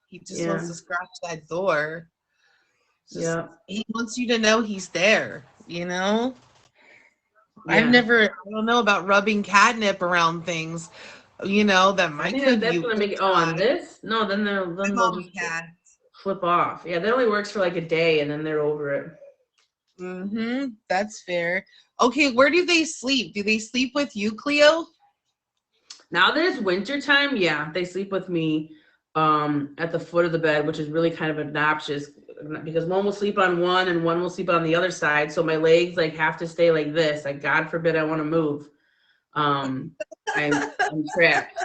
Speaker 1: He just wants
Speaker 2: yeah,
Speaker 1: to scratch that door. Just
Speaker 2: yeah,
Speaker 1: he wants you to know he's there.
Speaker 2: yeah.
Speaker 1: I don't know about rubbing catnip around things. That
Speaker 2: I
Speaker 1: might
Speaker 2: think
Speaker 1: could
Speaker 2: that's
Speaker 1: you
Speaker 2: gonna
Speaker 1: could
Speaker 2: make it. Oh, on
Speaker 1: try.
Speaker 2: this? No, then
Speaker 1: My
Speaker 2: they'll
Speaker 1: mom
Speaker 2: just
Speaker 1: cat.
Speaker 2: flip off. Yeah, that only works for like a day, and then they're over it.
Speaker 1: That's fair. Okay, where do they sleep? Do they sleep with you, Cleo?
Speaker 2: Now that it's winter time, yeah, they sleep with me at the foot of the bed, which is really kind of obnoxious because one will sleep on one and one will sleep on the other side. So my legs like have to stay like this. Like God forbid I want to move. Um I'm trapped.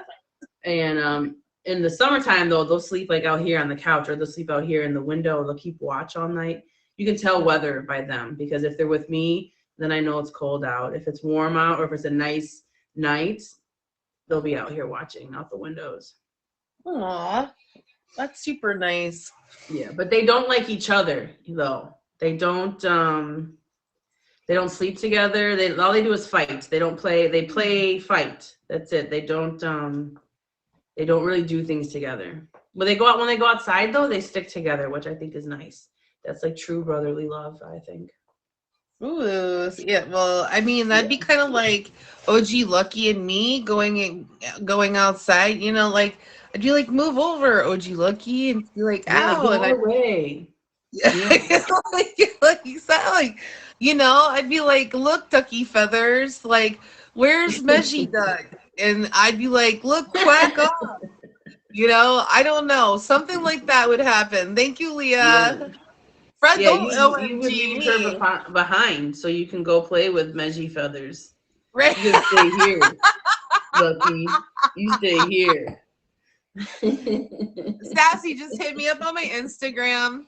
Speaker 2: And in the summertime though, they'll sleep like out here on the couch or they'll sleep out here in the window. They'll keep watch all night. You can tell weather by them because if they're with me, then I know it's cold out. If it's warm out or if it's a nice night, they'll be out here watching out the windows.
Speaker 1: Aw, that's super nice.
Speaker 2: Yeah, but they don't like each other though. They don't sleep together. They all they do is fight. They don't play. They play fight. That's it. They don't really do things together. When they go outside though, they stick together, which I think is nice. That's like true brotherly love, I think.
Speaker 1: Ooh, yeah. Well, I mean, that'd be
Speaker 2: Yeah.
Speaker 1: kind of like OG Lucky and me going outside. Like I'd be like, move over, OG Lucky, and be like,
Speaker 2: Yeah,
Speaker 1: ow,
Speaker 2: get
Speaker 1: and
Speaker 2: out
Speaker 1: I,
Speaker 2: of the way.
Speaker 1: yeah,
Speaker 2: Yeah.
Speaker 1: like you said, like, I'd be like, look, Ducky Feathers, like, where's Meji Duck? And I'd be like, look, Quack off. I don't know, something like that would happen. Thank you,
Speaker 2: Yeah.
Speaker 1: Leah. Fred,
Speaker 2: Yeah,
Speaker 1: don't
Speaker 2: you would
Speaker 1: OMG
Speaker 2: leave her
Speaker 1: me,
Speaker 2: behind so you can go play with Meji feathers.
Speaker 1: right?
Speaker 2: You can stay here, Lucky. You stay here.
Speaker 1: Sassy just hit me up on my Instagram.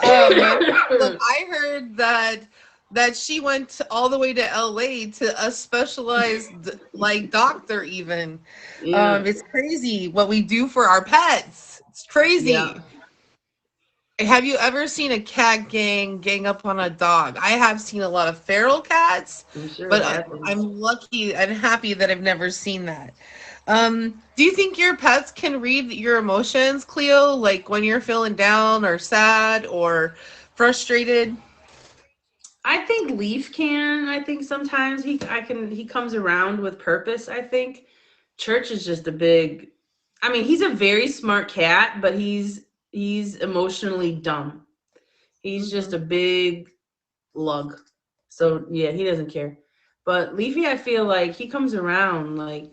Speaker 1: Look, I heard that she went all the way to LA to a specialized like doctor even.
Speaker 2: Yeah,
Speaker 1: It's crazy what we do for our pets. It's
Speaker 2: yeah,
Speaker 1: crazy. Have you ever seen a cat gang up on a dog? I have seen a lot of feral cats,
Speaker 2: I'm sure
Speaker 1: but
Speaker 2: it happens.
Speaker 1: I'm lucky and happy that I've never seen that. Do you think your pets can read your emotions, Cleo? Like when you're feeling down or sad or frustrated?
Speaker 2: I think Leaf can. I think sometimes he comes around with purpose. I think Church is just a big. I mean, he's a very smart cat, but he's emotionally dumb. He's just
Speaker 1: Mhm.
Speaker 2: a big lug. So yeah, he doesn't care. But Leafy, I feel like he comes around, like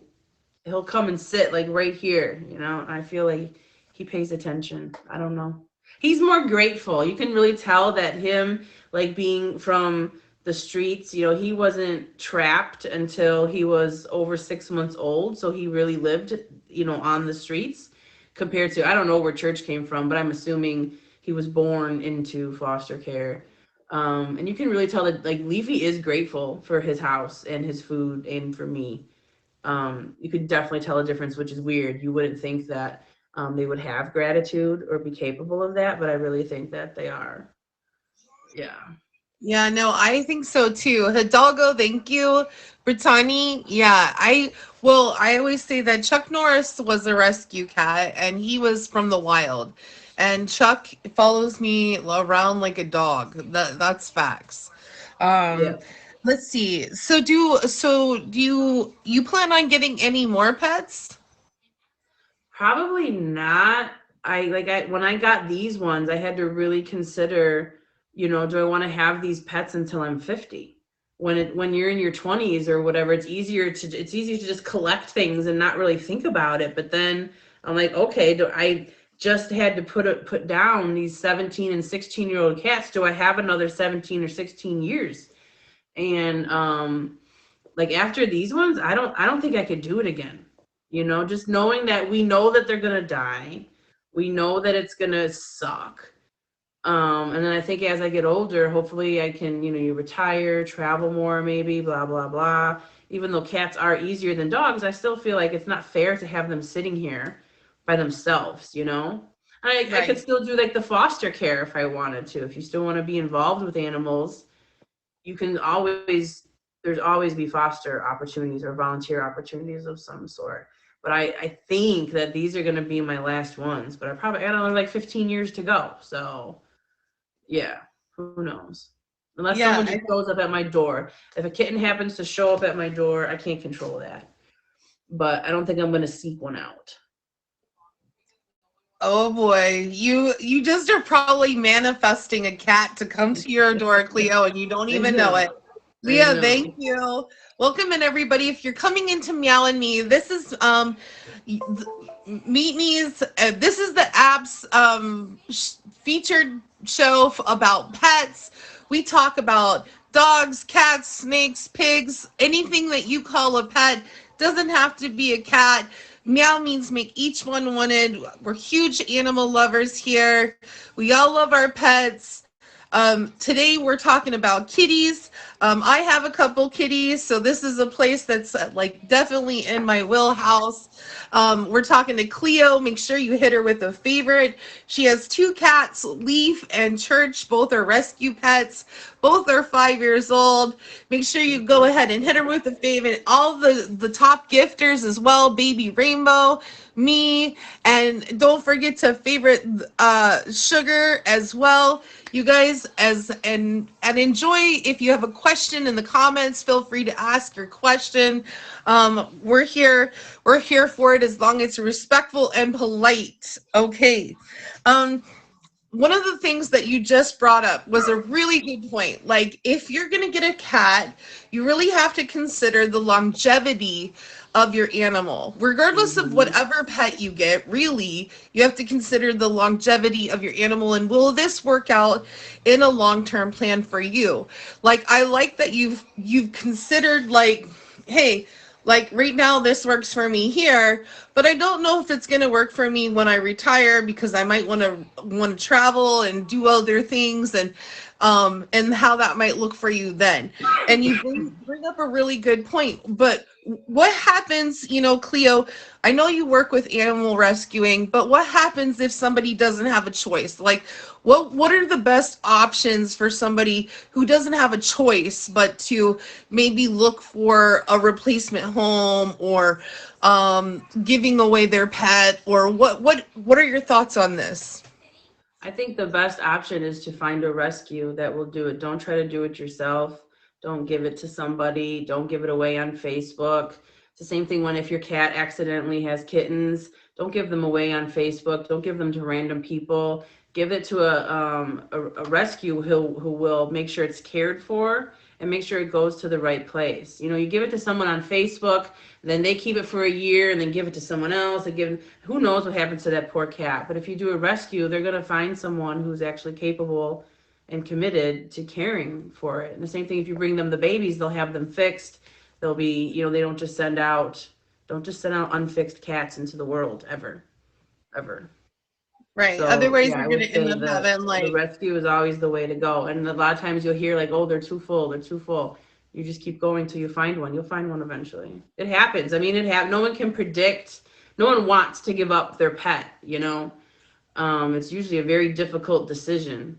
Speaker 2: he'll come and sit like right here, you know. I feel like he pays attention. I don't know. He's more grateful. You can really tell that him, like being from the streets, you know, he wasn't trapped until he was over 6 months old. So he really lived, you know, on the streets compared to, I don't know where Church came from, but I'm assuming he was born into foster care. And you can really tell that like Leafy is grateful for his house and his food and for me. You could definitely tell a difference, which is weird. You wouldn't think that they would have gratitude or be capable of that, but I really think that they are. Yeah.
Speaker 1: Yeah, no, I think so too. Hidalgo, thank you. Brittany, yeah, I always say that Chuck Norris was a rescue cat and he was from the wild. And Chuck follows me around like a dog. That's facts.
Speaker 2: Yeah.
Speaker 1: Um, let's see. So do you plan on getting any more pets?
Speaker 2: Probably not. I when I got these ones, I had to really consider, you know, do I want to have these pets until I'm 50? When you're in your 20s or whatever, it's easier to just collect things and not really think about it. But then I'm like, okay, do I just had to put down these 17 and 16-year-old cats? Do I have another 17 or 16 years? And like after these ones, I don't think I could do it again. You know, just knowing that we know that they're gonna die, we know that it's gonna suck. And then I think as I get older, hopefully I can, you know, you retire, travel more, maybe, blah blah blah. Even though cats are easier than dogs, I still feel like it's not fair to have them sitting here by themselves, you know. I could
Speaker 1: Right.
Speaker 2: still do like the foster care if I wanted to. If you still want to be involved with animals, you can always there's always be foster opportunities or volunteer opportunities of some sort. But I think that these are going to be my last ones, but I probably got only like 15 years to go. So yeah, who knows? Unless someone
Speaker 1: Yeah,
Speaker 2: just shows up at my door. If a kitten happens to show up at my door, I can't control that. But I don't think I'm going to seek one out.
Speaker 1: oh boy, you just are probably manifesting a cat to come to your door, Cleo, and you don't
Speaker 2: I
Speaker 1: even know
Speaker 2: know.
Speaker 1: it.
Speaker 2: I
Speaker 1: Leah, thank
Speaker 2: know.
Speaker 1: you. Welcome in everybody. If you're coming into Meow and Me, this is Meet Me's. This is the app's featured show about pets. We talk about dogs, cats, snakes, pigs, anything that you call a pet. Doesn't have to be a cat. Meow means make each one wanted. We're huge animal lovers here. We all love our pets. Today we're talking about kitties. I have a couple kitties, so this is a place that's like definitely in my wheelhouse. We're talking to Cleo. Make sure you hit her with a favorite. She has two cats, Leaf and Church. Both are rescue pets. Both are 5 years old. Make sure you go ahead and hit her with a favorite. All the top gifters as well, Baby Rainbow, me, and don't forget to favorite Sugar as well. You guys, and enjoy. If you have a question in the comments, feel free to ask your question. We're here for it as long as it's respectful and polite. Okay. um One of the things that you just brought up was a really good point. Like, if you're going to get a cat, you really have to consider the longevity of your animal. Regardless of
Speaker 2: Hmm.
Speaker 1: whatever pet you get, really, you have to consider the longevity of your animal and will this work out in a long-term plan for you? Like, I like that you've considered, like, hey, like right now this works for me here, but I don't know if it's going to work for me when I retire because I might want to travel and do other things, and how that might look for you then. And you bring up a really good point. But what happens, Cleo, I know you work with animal rescuing, but what happens if somebody doesn't have a choice? Like, what are the best options for somebody who doesn't have a choice but to maybe look for a replacement home, or giving away their pet, or what are your thoughts on this?
Speaker 2: I think the best option is to find a rescue that will do it. Don't try to do it yourself. Don't give it to somebody. Don't give it away on Facebook. It's the same thing when if your cat accidentally has kittens, don't give them away on Facebook. Don't give them to random people. Give it to a rescue who will make sure it's cared for and make sure it goes to the right place. You give it to someone on Facebook, then they keep it for a year and then give it to someone else and who knows what happens to that poor cat. But if you do a rescue, they're going to find someone who's actually capable and committed to caring for it. And the same thing if you bring them the babies, they'll have them fixed. They'll be, they don't just send out unfixed cats into the world ever, ever.
Speaker 1: Right.
Speaker 2: So
Speaker 1: Otherwise,
Speaker 2: yeah,
Speaker 1: you're
Speaker 2: I
Speaker 1: gonna
Speaker 2: would
Speaker 1: end
Speaker 2: say
Speaker 1: up
Speaker 2: the
Speaker 1: having
Speaker 2: the
Speaker 1: like,
Speaker 2: rescue is always the way to go. And a lot of times you'll hear like, oh, they're too full, they're too full. You just keep going till you find one. You'll find one eventually. It happens. I mean, no one can predict. No one wants to give up their pet. It's usually a very difficult decision.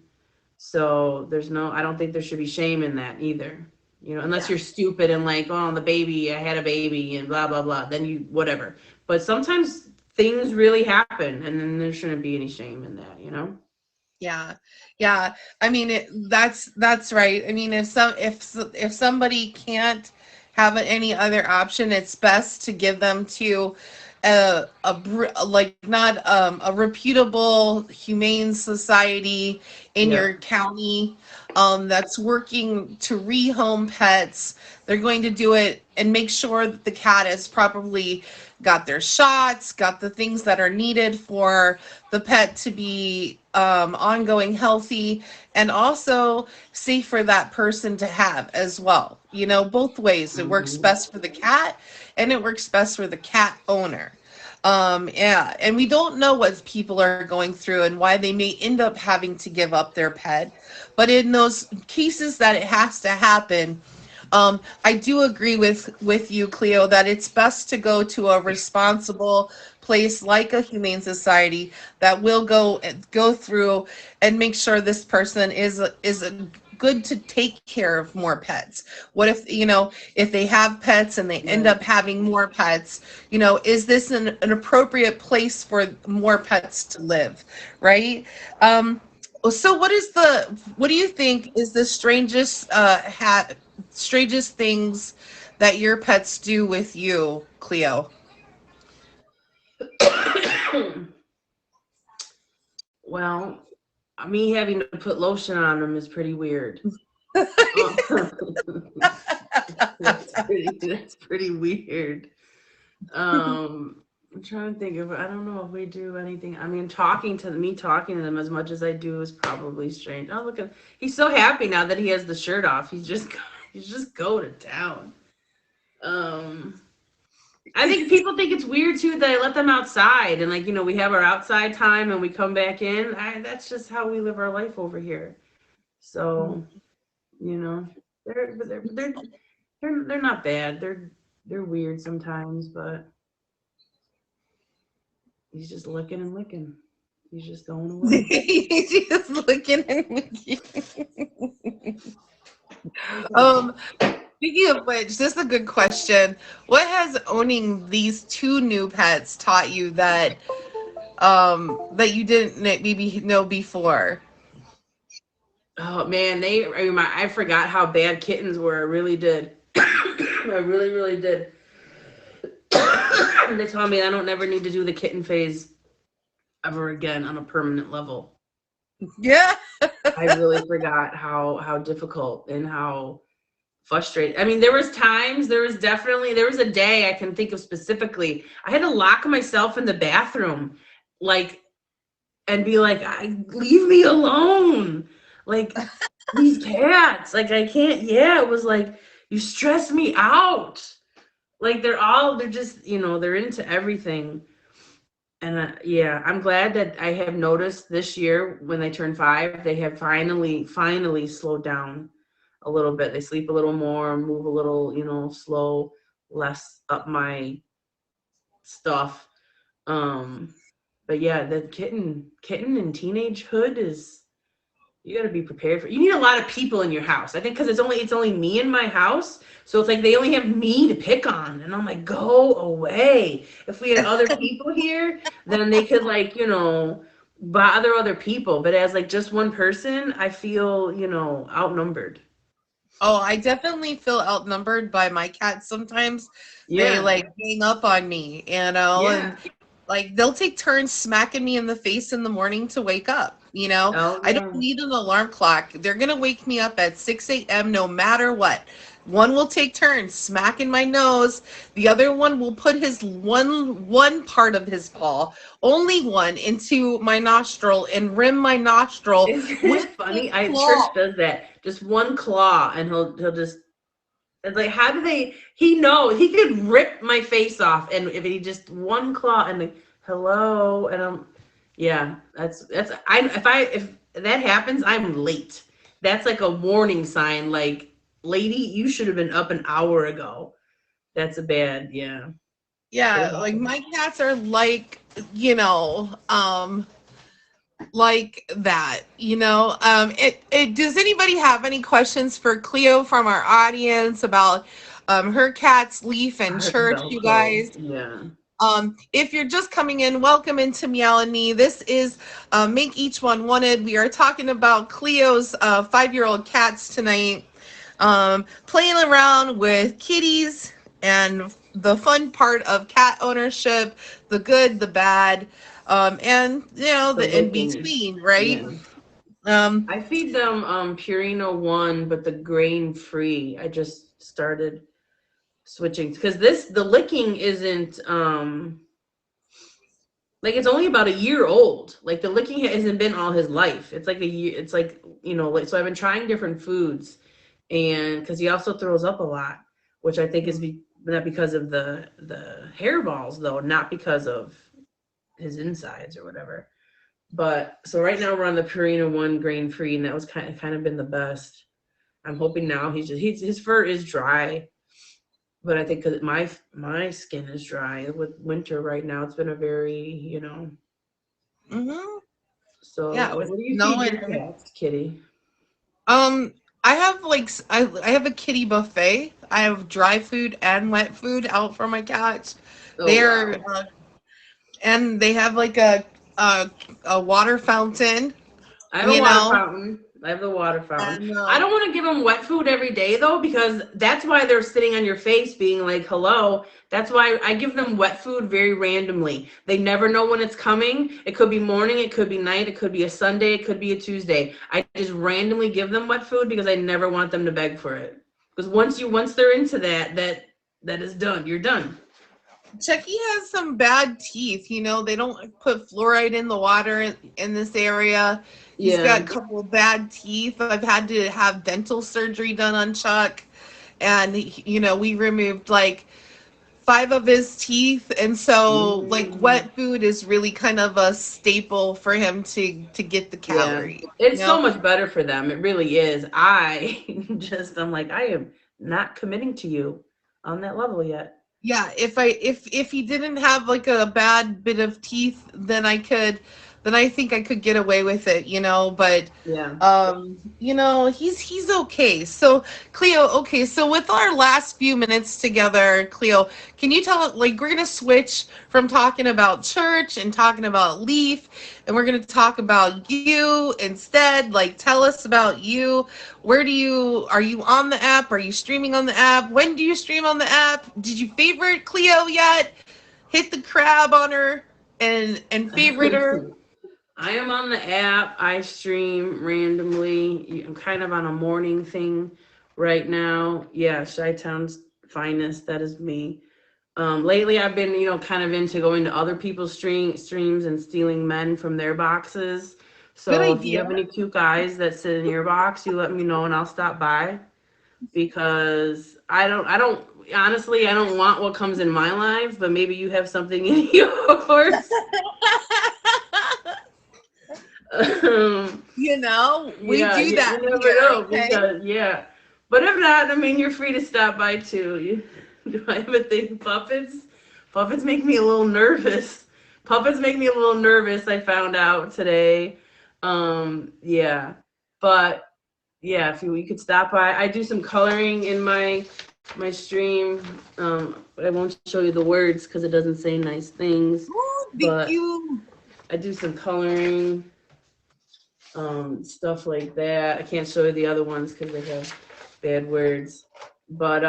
Speaker 2: So I don't think there should be shame in that either. Unless
Speaker 1: yeah.
Speaker 2: you're stupid and like, oh, I had a baby and blah, blah, blah. Then whatever. But sometimes things really happen and then there shouldn't be any shame in that.
Speaker 1: Yeah, yeah. I mean, that's right. I mean, if somebody can't have any other option, it's best to give them to like not a reputable humane society in
Speaker 2: Yep.
Speaker 1: your county that's working to rehome pets. They're going to do it and make sure that the cat is properly got their shots, got the things that are needed for the pet to be ongoing healthy, and also safe for that person to have as well. Both ways. It works
Speaker 2: Hmm.
Speaker 1: best for the cat and it works best for the cat owner. Yeah, and we don't know what people are going through and why they may end up having to give up their pet. But in those cases that it has to happen, I do agree with you, Cleo, that it's best to go to a responsible place like a humane society that will go through and make sure this person is good to take care of more pets. What if they have pets and they end
Speaker 2: Right.
Speaker 1: up having more pets, is this an appropriate place for more pets to live, right? So what do you think is the strangest things that your pets do with you, Cleo?
Speaker 2: Well, me having to put lotion on them is pretty weird. Uh, that's pretty weird. I'm trying to think of. I don't know if we do anything. I mean, talking to them as much as I do is probably strange. Oh, look at he's so happy now that he has the shirt off. He's just go to town. Um, I think people think it's weird too that I let them outside and like we have our outside time and we come back in. That's just how we live our life over here. So you know, they're not bad. They're weird sometimes, but he's just licking and licking. He's just going away.
Speaker 1: Just looking and looking. Um, Speaking of which, this is a good question. What has owning these two new pets taught you that you didn't maybe know before?
Speaker 2: Oh man, I forgot how bad kittens were. I really did. I really, really did. They told me I don't never need to do the kitten phase ever again on a permanent level.
Speaker 1: Yeah.
Speaker 2: I really forgot how difficult and how frustrated. I mean, there was a day I can think of specifically. I had to lock myself in the bathroom, like, and be like, leave me alone. Like, these cats, like, I can't, yeah, it was like, you stress me out. Like, they're just, they're into everything. And yeah, I'm glad that I have noticed this year when they turn 5, they have finally slowed down a little bit. They sleep a little more, move a little, slow, less up my stuff. Um, but yeah, the kitten and teenagehood is you got to be prepared for. You need a lot of people in your house. I think because it's only me in my house, so it's like they only have me to pick on, and I'm like, go away. If we had other people here, then they could like bother other people. But as like just one person, I feel outnumbered.
Speaker 1: Oh, I definitely feel outnumbered by my cats sometimes. They
Speaker 2: Yeah.
Speaker 1: like gang up on me,
Speaker 2: Yeah.
Speaker 1: and like they'll take turns smacking me in the face in the morning to wake up.
Speaker 2: Oh
Speaker 1: I don't
Speaker 2: yeah.
Speaker 1: need an alarm clock. They're gonna wake me up at 6 a.m. no matter what. One will take turns smacking my nose. The other one will put his one part of his paw, only one, into my nostril and rim my nostril
Speaker 2: Isn't
Speaker 1: with
Speaker 2: it
Speaker 1: his
Speaker 2: funny? I Trish
Speaker 1: claw.
Speaker 2: does that. Just one claw, and he'll just. It's like, how do they? He knows he could rip my face off, and if he just one claw and like, hello, and yeah, that's I if that happens, I'm late. That's like a warning sign. Like, lady, you should have been up an hour ago. That's a bad, yeah. It
Speaker 1: Yeah, like
Speaker 2: happens.
Speaker 1: my cats are like, you know, like that, it does anybody have any questions for Cleo from our audience about her cats, Leaf and
Speaker 2: Art
Speaker 1: Church, you
Speaker 2: Velcro,
Speaker 1: guys?
Speaker 2: yeah.
Speaker 1: If you're just coming in, welcome into Meow and Me. This is Make Each One Wanted. We are talking about Cleo's 5-year-old cats tonight, playing around with kitties and the fun part of cat ownership, the good, the bad, and
Speaker 2: The
Speaker 1: the in
Speaker 2: licking,
Speaker 1: between, right?
Speaker 2: yeah.
Speaker 1: Um,
Speaker 2: I feed them Purina One, but the grain free. I just started switching because this the licking isn't like it's only about a year old. Like the licking hasn't been all his life. It's like a year. It's like like so. I've been trying different foods, and because he also throws up a lot, which I think is not because of the hairballs though, not because of his insides or whatever. But so right now we're on the Purina One grain free, and that was kind of been the best. I'm hoping now his fur is dry, but I think because my skin is dry with winter right now, it's been a very
Speaker 1: mhm.
Speaker 2: So
Speaker 1: Yeah, with
Speaker 2: what do you
Speaker 1: snow
Speaker 2: feed
Speaker 1: and
Speaker 2: your cats, Kitty?
Speaker 1: um, I have I have a kitty buffet. I have dry food and wet food out for my cats.
Speaker 2: Oh
Speaker 1: They're
Speaker 2: wow.
Speaker 1: and they have like a water fountain,
Speaker 2: I have a
Speaker 1: you
Speaker 2: water
Speaker 1: know,
Speaker 2: fountain. I have the water fountain.
Speaker 1: and
Speaker 2: I don't want to give them wet food every day though, because that's why they're sitting on your face being like, hello. That's why I give them wet food very randomly. They never know when it's coming. It could be morning, it could be night, it could be a Sunday, it could be a Tuesday. I just randomly give them wet food because I never want them to beg for it. Because once they're into that is done. You're done.
Speaker 1: Chucky has some bad teeth. They don't put fluoride in the water in this area. He's got
Speaker 2: Yeah.
Speaker 1: a couple of bad teeth. I've had to have dental surgery done on Chuck, and we removed like 5 of his teeth, and so like
Speaker 2: Mm.
Speaker 1: wet food is really kind of a staple for him to get the
Speaker 2: Yeah,
Speaker 1: calories.
Speaker 2: it's so much better for them. It really is. I'm like, I am not committing to you on that level yet.
Speaker 1: Yeah, if he didn't have like a bad bit of teeth, then I think I could get away with it. But
Speaker 2: Yeah.
Speaker 1: he's okay. So Cleo, okay, so with our last few minutes together, Cleo, can you tell, like, we're gonna switch from talking about church and talking about Leaf, and we're gonna talk about you instead. Like, tell us about you. Where do you Are you on the app? Are you streaming on the app? When do you stream on the app? Did you favorite Cleo yet? Hit the crab on her and favorite her.
Speaker 2: I am on the app. I stream randomly. I'm kind of on a morning thing right now. Yeah, Chi-Town's finest. That is me. Lately, I've been, kind of into going to other people's streams and stealing men from their boxes.
Speaker 1: Good
Speaker 2: So if you
Speaker 1: idea.
Speaker 2: have any cute guys that sit in your box, you let me know and I'll stop by because honestly, I don't want what comes in my life, but maybe you have something in yours.
Speaker 1: We
Speaker 2: Yeah,
Speaker 1: do
Speaker 2: you
Speaker 1: that
Speaker 2: never
Speaker 1: here,
Speaker 2: know
Speaker 1: okay?
Speaker 2: because yeah. But if not, I mean, you're free to stop by too. Do I have a thing? Puppets make me a little nervous. Puppets make me a little nervous. I found out today. Yeah, but yeah, if you could stop by, I do some coloring in my stream. I won't show you the words because it doesn't say nice things,
Speaker 1: Oh, thank
Speaker 2: but
Speaker 1: you.
Speaker 2: I do some coloring stuff like that. I can't show you the other ones because they have bad words. But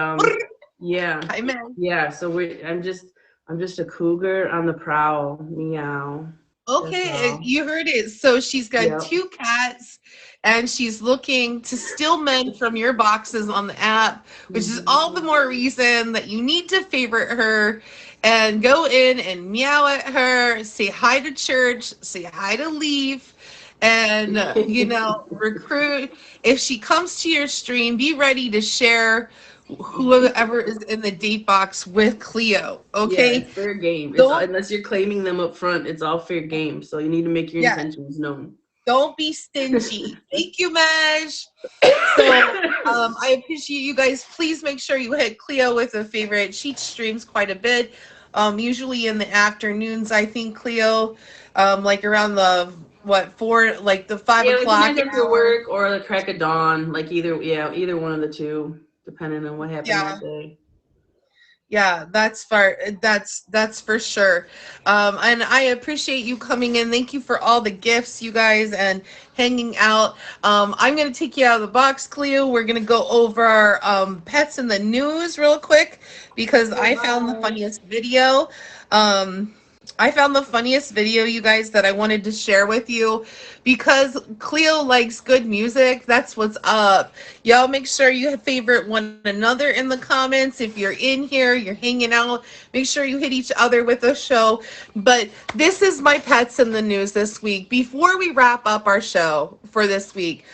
Speaker 2: yeah,
Speaker 1: Hi, man.
Speaker 2: yeah. So I'm just a cougar on the prowl. Meow. That's
Speaker 1: Okay,
Speaker 2: all.
Speaker 1: you heard it. So she's got
Speaker 2: Yep.
Speaker 1: two cats and she's looking to steal men from your boxes on the app, which is
Speaker 2: Mhm.
Speaker 1: all the more reason that you need to favorite her and go in and meow at her, say hi to church, say hi to Leaf, and, recruit. If she comes to your stream, be ready to share whoever is in the date box with Cleo,
Speaker 2: Yeah,
Speaker 1: okay?
Speaker 2: it's fair game. It's
Speaker 1: Don't,
Speaker 2: unless you're claiming them up front, it's all fair game. So you need to make your
Speaker 1: yeah,
Speaker 2: intentions known.
Speaker 1: don't be stingy. Thank you, Maj. So I appreciate you guys. Please make sure you hit Cleo with a favorite. She streams quite a bit. Usually in the afternoons, I think Cleo, like around the what four, like the five
Speaker 2: Yeah, like
Speaker 1: o'clock
Speaker 2: sometimes after
Speaker 1: hour.
Speaker 2: work or the crack of dawn, like either one of the two, depending on what happened
Speaker 1: Yeah,
Speaker 2: that day.
Speaker 1: yeah, that's for sure. And I appreciate you coming in. Thank you for all the gifts, you guys, and hanging out. I'm gonna take you out of the box, Cleo. We're gonna go over our pets in the news real quick because
Speaker 2: Okay,
Speaker 1: I found the
Speaker 2: bye.
Speaker 1: funniest video. Um, I found the funniest video, you guys, that I wanted to share with you because Cleo likes good music. That's what's up. Y'all make sure you favorite one another in the comments. If you're in here, you're hanging out, make sure you hit each other with a show. But this is my pets in the news this week. Before we wrap up our show for this week,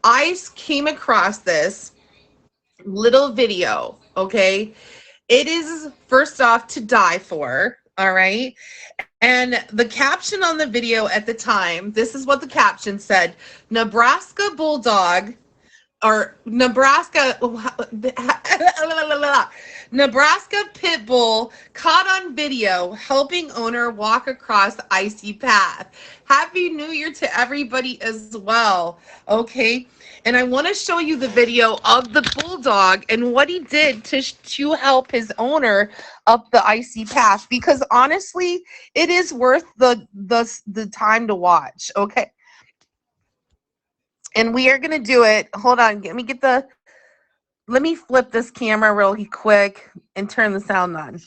Speaker 1: I came across this little video, okay? It is first off to die for, all right? And the caption on the video at the time, this is what the caption said: Nebraska Bulldog or Nebraska pit bull caught on video helping owner walk across icy path. Happy New Year to everybody as well. Okay, and I want to show you the video of the bulldog and what he did to help his owner up the icy path, because honestly, it is worth the time to watch. Okay, and we are gonna do it. Hold on, let me flip this camera really quick and turn the sound on.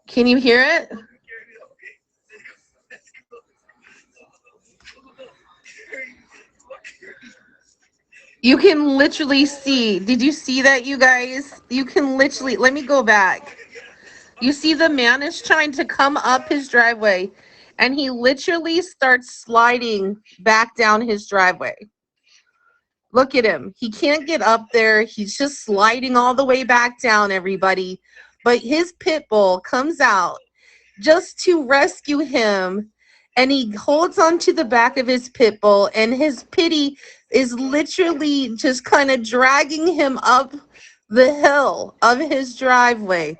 Speaker 1: Can you hear it? You can literally see. Did you see that, you guys? You can literally, let me go back. You see the man is trying to come up his driveway and he literally starts sliding back down his driveway. Look at him. He can't get up there. He's just sliding all the way back down, everybody. But his pit bull comes out just to rescue him, and he holds onto the back of his pit bull, and his pity is literally just kind of dragging him up the hill of his driveway.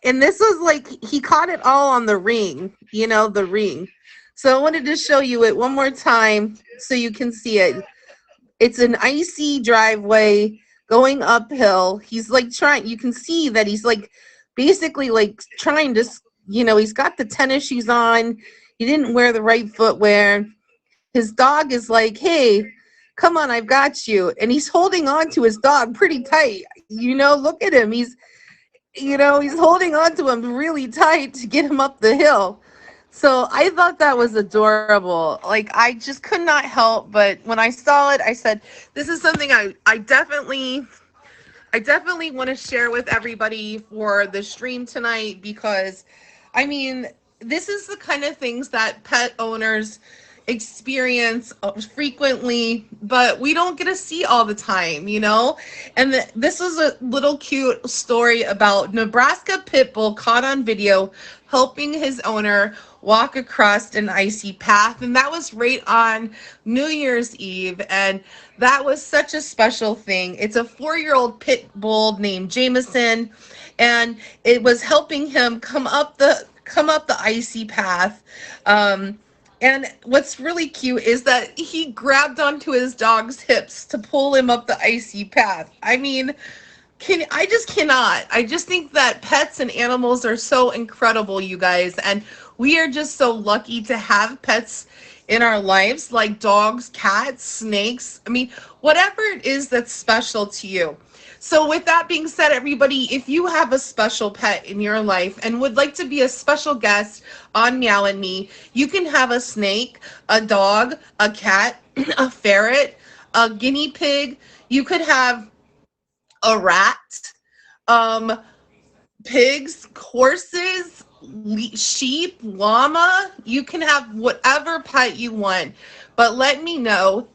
Speaker 1: And this was like he caught it all on the ring, the ring. So I wanted to show you it one more time so you can see it. It's an icy driveway going uphill. He's like trying, you can see that he's like basically like trying to, he's got the tennis shoes on. He didn't wear the right footwear. His dog is like, hey, come on, I've got you. And he's holding on to his dog pretty tight. Look at him. He's holding on to him really tight to get him up the hill. So I thought that was adorable. Like, I just could not help, but when I saw it, I said, this is something I definitely want to share with everybody for the stream tonight, because I mean, this is the kind of things that pet owners experience frequently, but we don't get to see all the time. And this was a little cute story about Nebraska pit bull caught on video helping his owner walk across an icy path, and that was right on New Year's Eve. And that was such a special thing. It's a 4-year-old pit bull named Jameson, and it was helping him come up the icy path. And what's really cute is that he grabbed onto his dog's hips to pull him up the icy path. I mean, I just cannot. I just think that pets and animals are so incredible, you guys, and we are just so lucky to have pets in our lives, like dogs, cats, snakes. I mean, whatever it is that's special to you. So, with that being said, everybody, if you have a special pet in your life and would like to be a special guest on Meow and Me, you can have a snake, a dog, a cat, a ferret, a guinea pig. You could have a rat, um, pigs, horses, sheep, llama. You can have whatever pet you want. But let me know.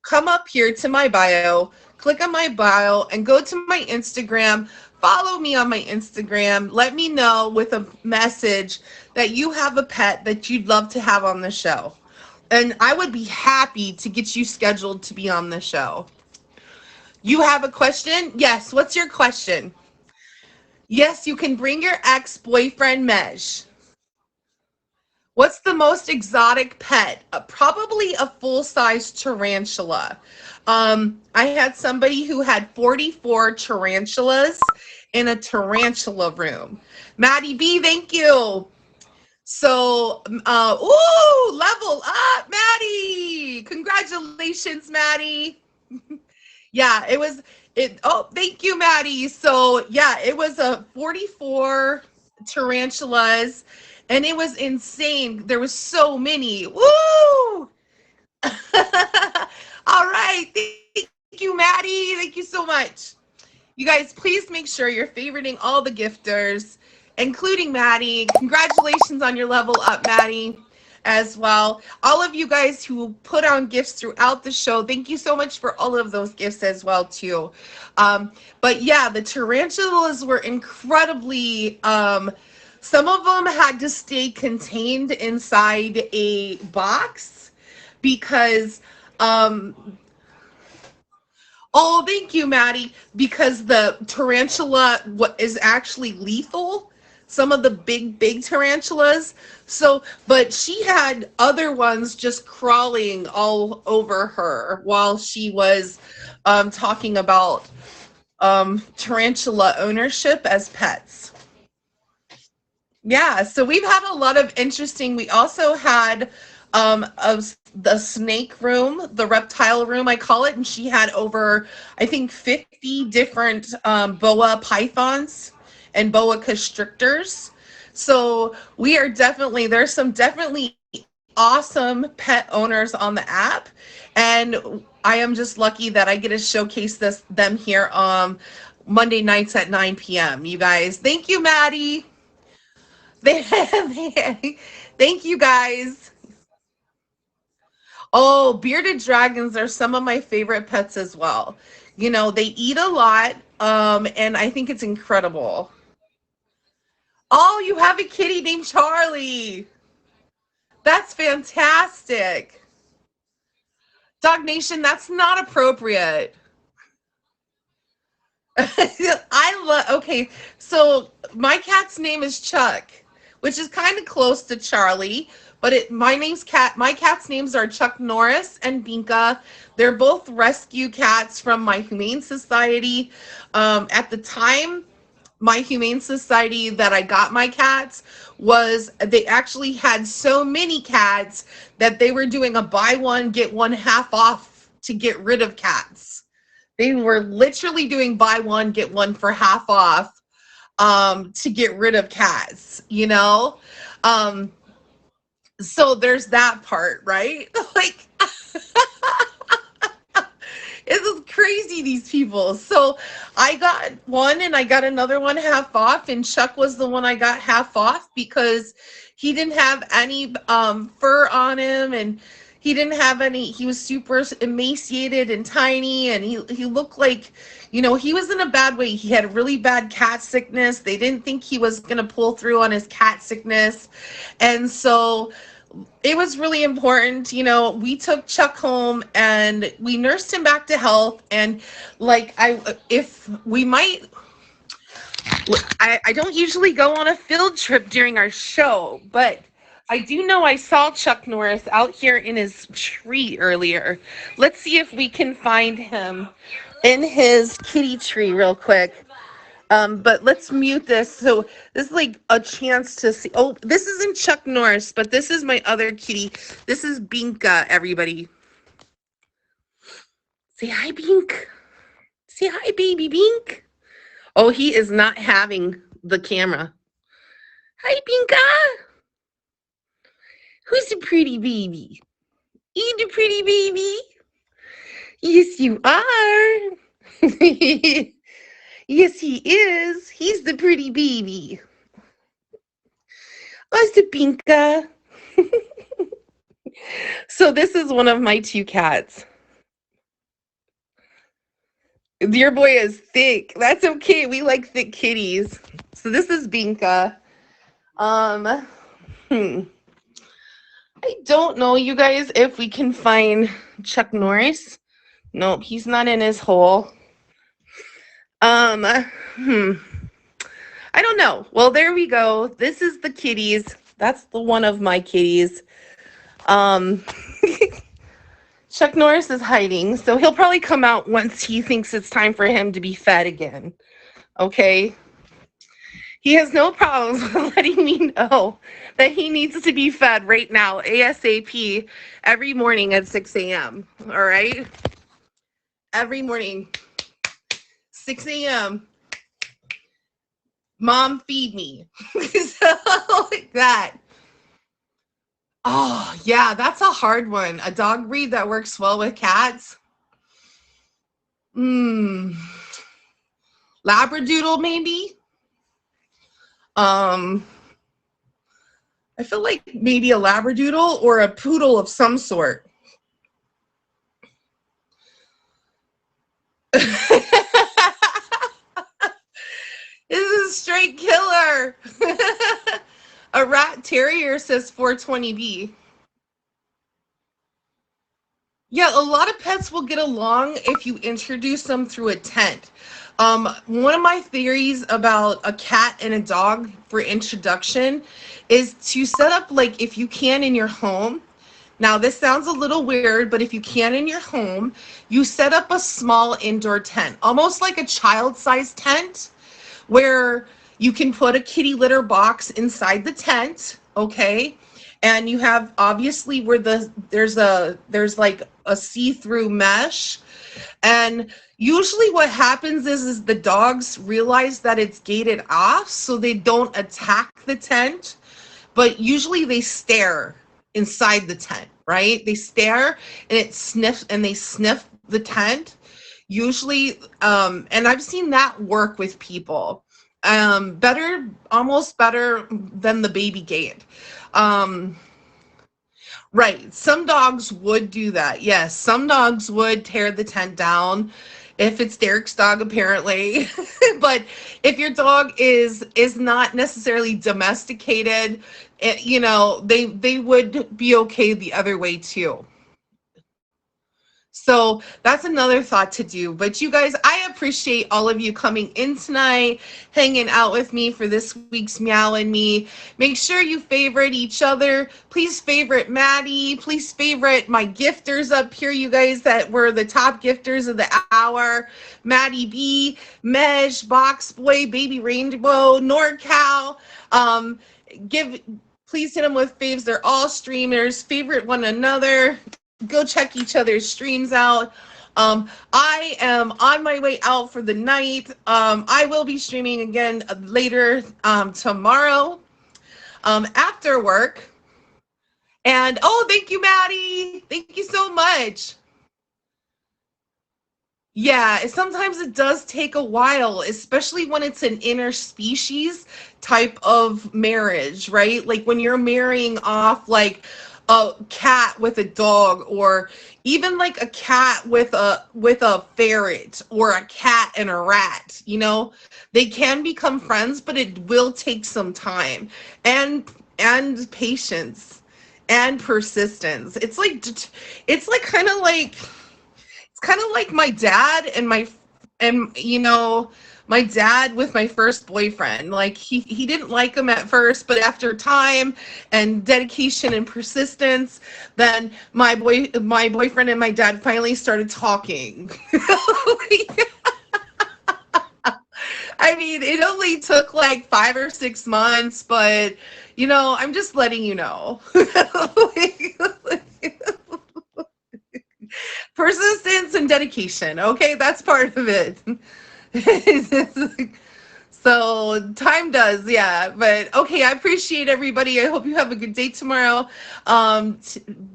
Speaker 1: Come up here to my bio, click on my bio, and go to my Instagram. Follow me on my Instagram. Let me know with a message that you have a pet that you'd love to have on the show. And I would be happy to get you scheduled to be on the show. You have a question? Yes. What's your question? Yes, you can bring your ex boyfriend, Mej. What's the most exotic pet? Probably a full size tarantula. I had somebody who had 44 tarantulas in a tarantula room. Maddie B, thank you. So, level up, Maddie. Congratulations, Maddie. Yeah, it was it. Oh, thank you, Maddie. So, yeah, it was a 44 tarantulas, and it was insane. There was so many. Woo! All right. Thank you, Maddie. Thank you so much. You guys, please make sure you're favoriting all the gifters, including Maddie. Congratulations on your level up, Maddie, as well. All of you guys who put on gifts throughout the show, thank you so much for all of those gifts as well, too. But yeah, the tarantulas were incredibly. Some of them had to stay contained inside a box because oh, thank you, Maddie. Because the tarantula what is actually lethal. Some of the big tarantulas. So, but she had other ones just crawling all over her while she was talking about tarantula ownership as pets. Yeah, so we've had a lot of interesting. We also had the snake room, the reptile room, I call it, and she had over, I think, 50 different boa pythons and boa constrictors. So we are definitely, there's some definitely awesome pet owners on the app, and I am just lucky that I get to showcase them here Monday nights at 9 p.m. You guys, thank you, Maddie. Thank you guys. Oh, bearded dragons are some of my favorite pets as well. You know, they eat a lot, and I think it's incredible. Oh, you have a kitty named Charlie. That's fantastic. Dog Nation, that's not appropriate. I love. Okay, so my cat's name is Chuck, which is kind of close to Charlie. But my name's cat. My cat's names are Chuck Norris and Binka. They're both rescue cats from my humane society. At the time, my humane society that I got my cats was they actually had so many cats that they were doing a buy one get one half off to get rid of cats. They were literally doing buy one, get one for half off to get rid of cats, you know? Um, so there's that part, right? Like, it's crazy, these people. So I got one and I got another one half off, and Chuck was the one I got half off because he didn't have any fur on him, and he didn't have any. He was super emaciated and tiny, and he looked like, you know, he was in a bad way. He had really bad cat sickness. They didn't think he was going to pull through on his cat sickness, and so it was really important. You know, we took Chuck home and we nursed him back to health. And like, if we might, I don't usually go on a field trip during our show, but I do know I saw Chuck Norris out here in his tree earlier. Let's see if we can find him in his kitty tree real quick. But let's mute this. So this is like a chance to see. Oh, this isn't Chuck Norris, but this is my other kitty. This is Binka, everybody. Say hi, Bink. Say hi, baby Bink. Oh, he is not having the camera. Hi, Binka. Who's the pretty baby? You the pretty baby? Yes, you are. Yes, he is. He's the pretty baby. What's the Binka? So this is one of my two cats. Your boy is thick. That's okay. We like thick kitties. So this is Binka. Um, hmm. I don't know, you guys, if we can find Chuck Norris. Nope, he's not in his hole. Hmm. I don't know. Well, there we go. This is the kitties. That's the one of my kitties. Um, Chuck Norris is hiding, so he'll probably come out once he thinks it's time for him to be fed again. Okay? He has no problems with letting me know that he needs to be fed right now, ASAP, every morning at 6 a.m. All right? Every morning, 6 a.m. Mom, feed me. So, like that. Oh, yeah, that's a hard one. A dog breed that works well with cats. Labradoodle, maybe. Um, I feel like maybe a Labradoodle or a poodle of some sort. This is a straight killer. A rat terrier says 420B. Yeah, a lot of pets will get along if you introduce them through a tent. One of my theories about a cat and a dog for introduction is to set up, like, if you can in your home. Now, this sounds a little weird, but if you can in your home, you set up a small indoor tent, almost like a child-sized tent, where you can put a kitty litter box inside the tent, okay? And you have obviously where there's like a see-through mesh. And usually what happens is the dogs realize that it's gated off, so they don't attack the tent, but usually they stare inside the tent, right? They stare and they sniff the tent. Usually, and I've seen that work with people. Better, almost better than the baby gate. Um, right. Some dogs would do that. Yes, some dogs would tear the tent down if it's Derek's dog, apparently. But if your dog is not necessarily domesticated, they would be okay the other way too. So that's another thought to do. But you guys, I appreciate all of you coming in tonight, hanging out with me for this week's Meow and Me. Make sure you favorite each other. Please favorite Maddie. Please favorite my gifters up here, you guys that were the top gifters of the hour. Maddie B, Mej, Box Boy, Baby Rainbow, NorCal. Please hit them with faves. They're all streamers. Favorite one another. Go check each other's streams out. I am on my way out for the night. I will be streaming again later tomorrow after work. And oh, thank you, Maddie. Thank you so much. Yeah, sometimes it does take a while, especially when it's an interspecies type of marriage, right? Like when you're marrying off like a cat with a dog, or even like a cat with a ferret, or a cat and a rat, they can become friends, but it will take some time and patience and persistence. It's like kind of like my dad and my dad with my first boyfriend. Like he didn't like him at first, but after time and dedication and persistence, then my boyfriend and my dad finally started talking. I mean, it only took like 5 or 6 months, but I'm just letting you know. Persistence and dedication. Okay, that's part of it. So time does, yeah. But okay, I appreciate everybody. I hope you have a good day tomorrow.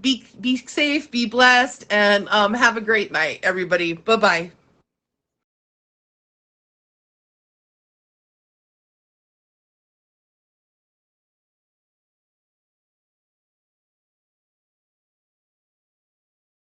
Speaker 1: Be safe, be blessed, and have a great night, everybody. Bye bye.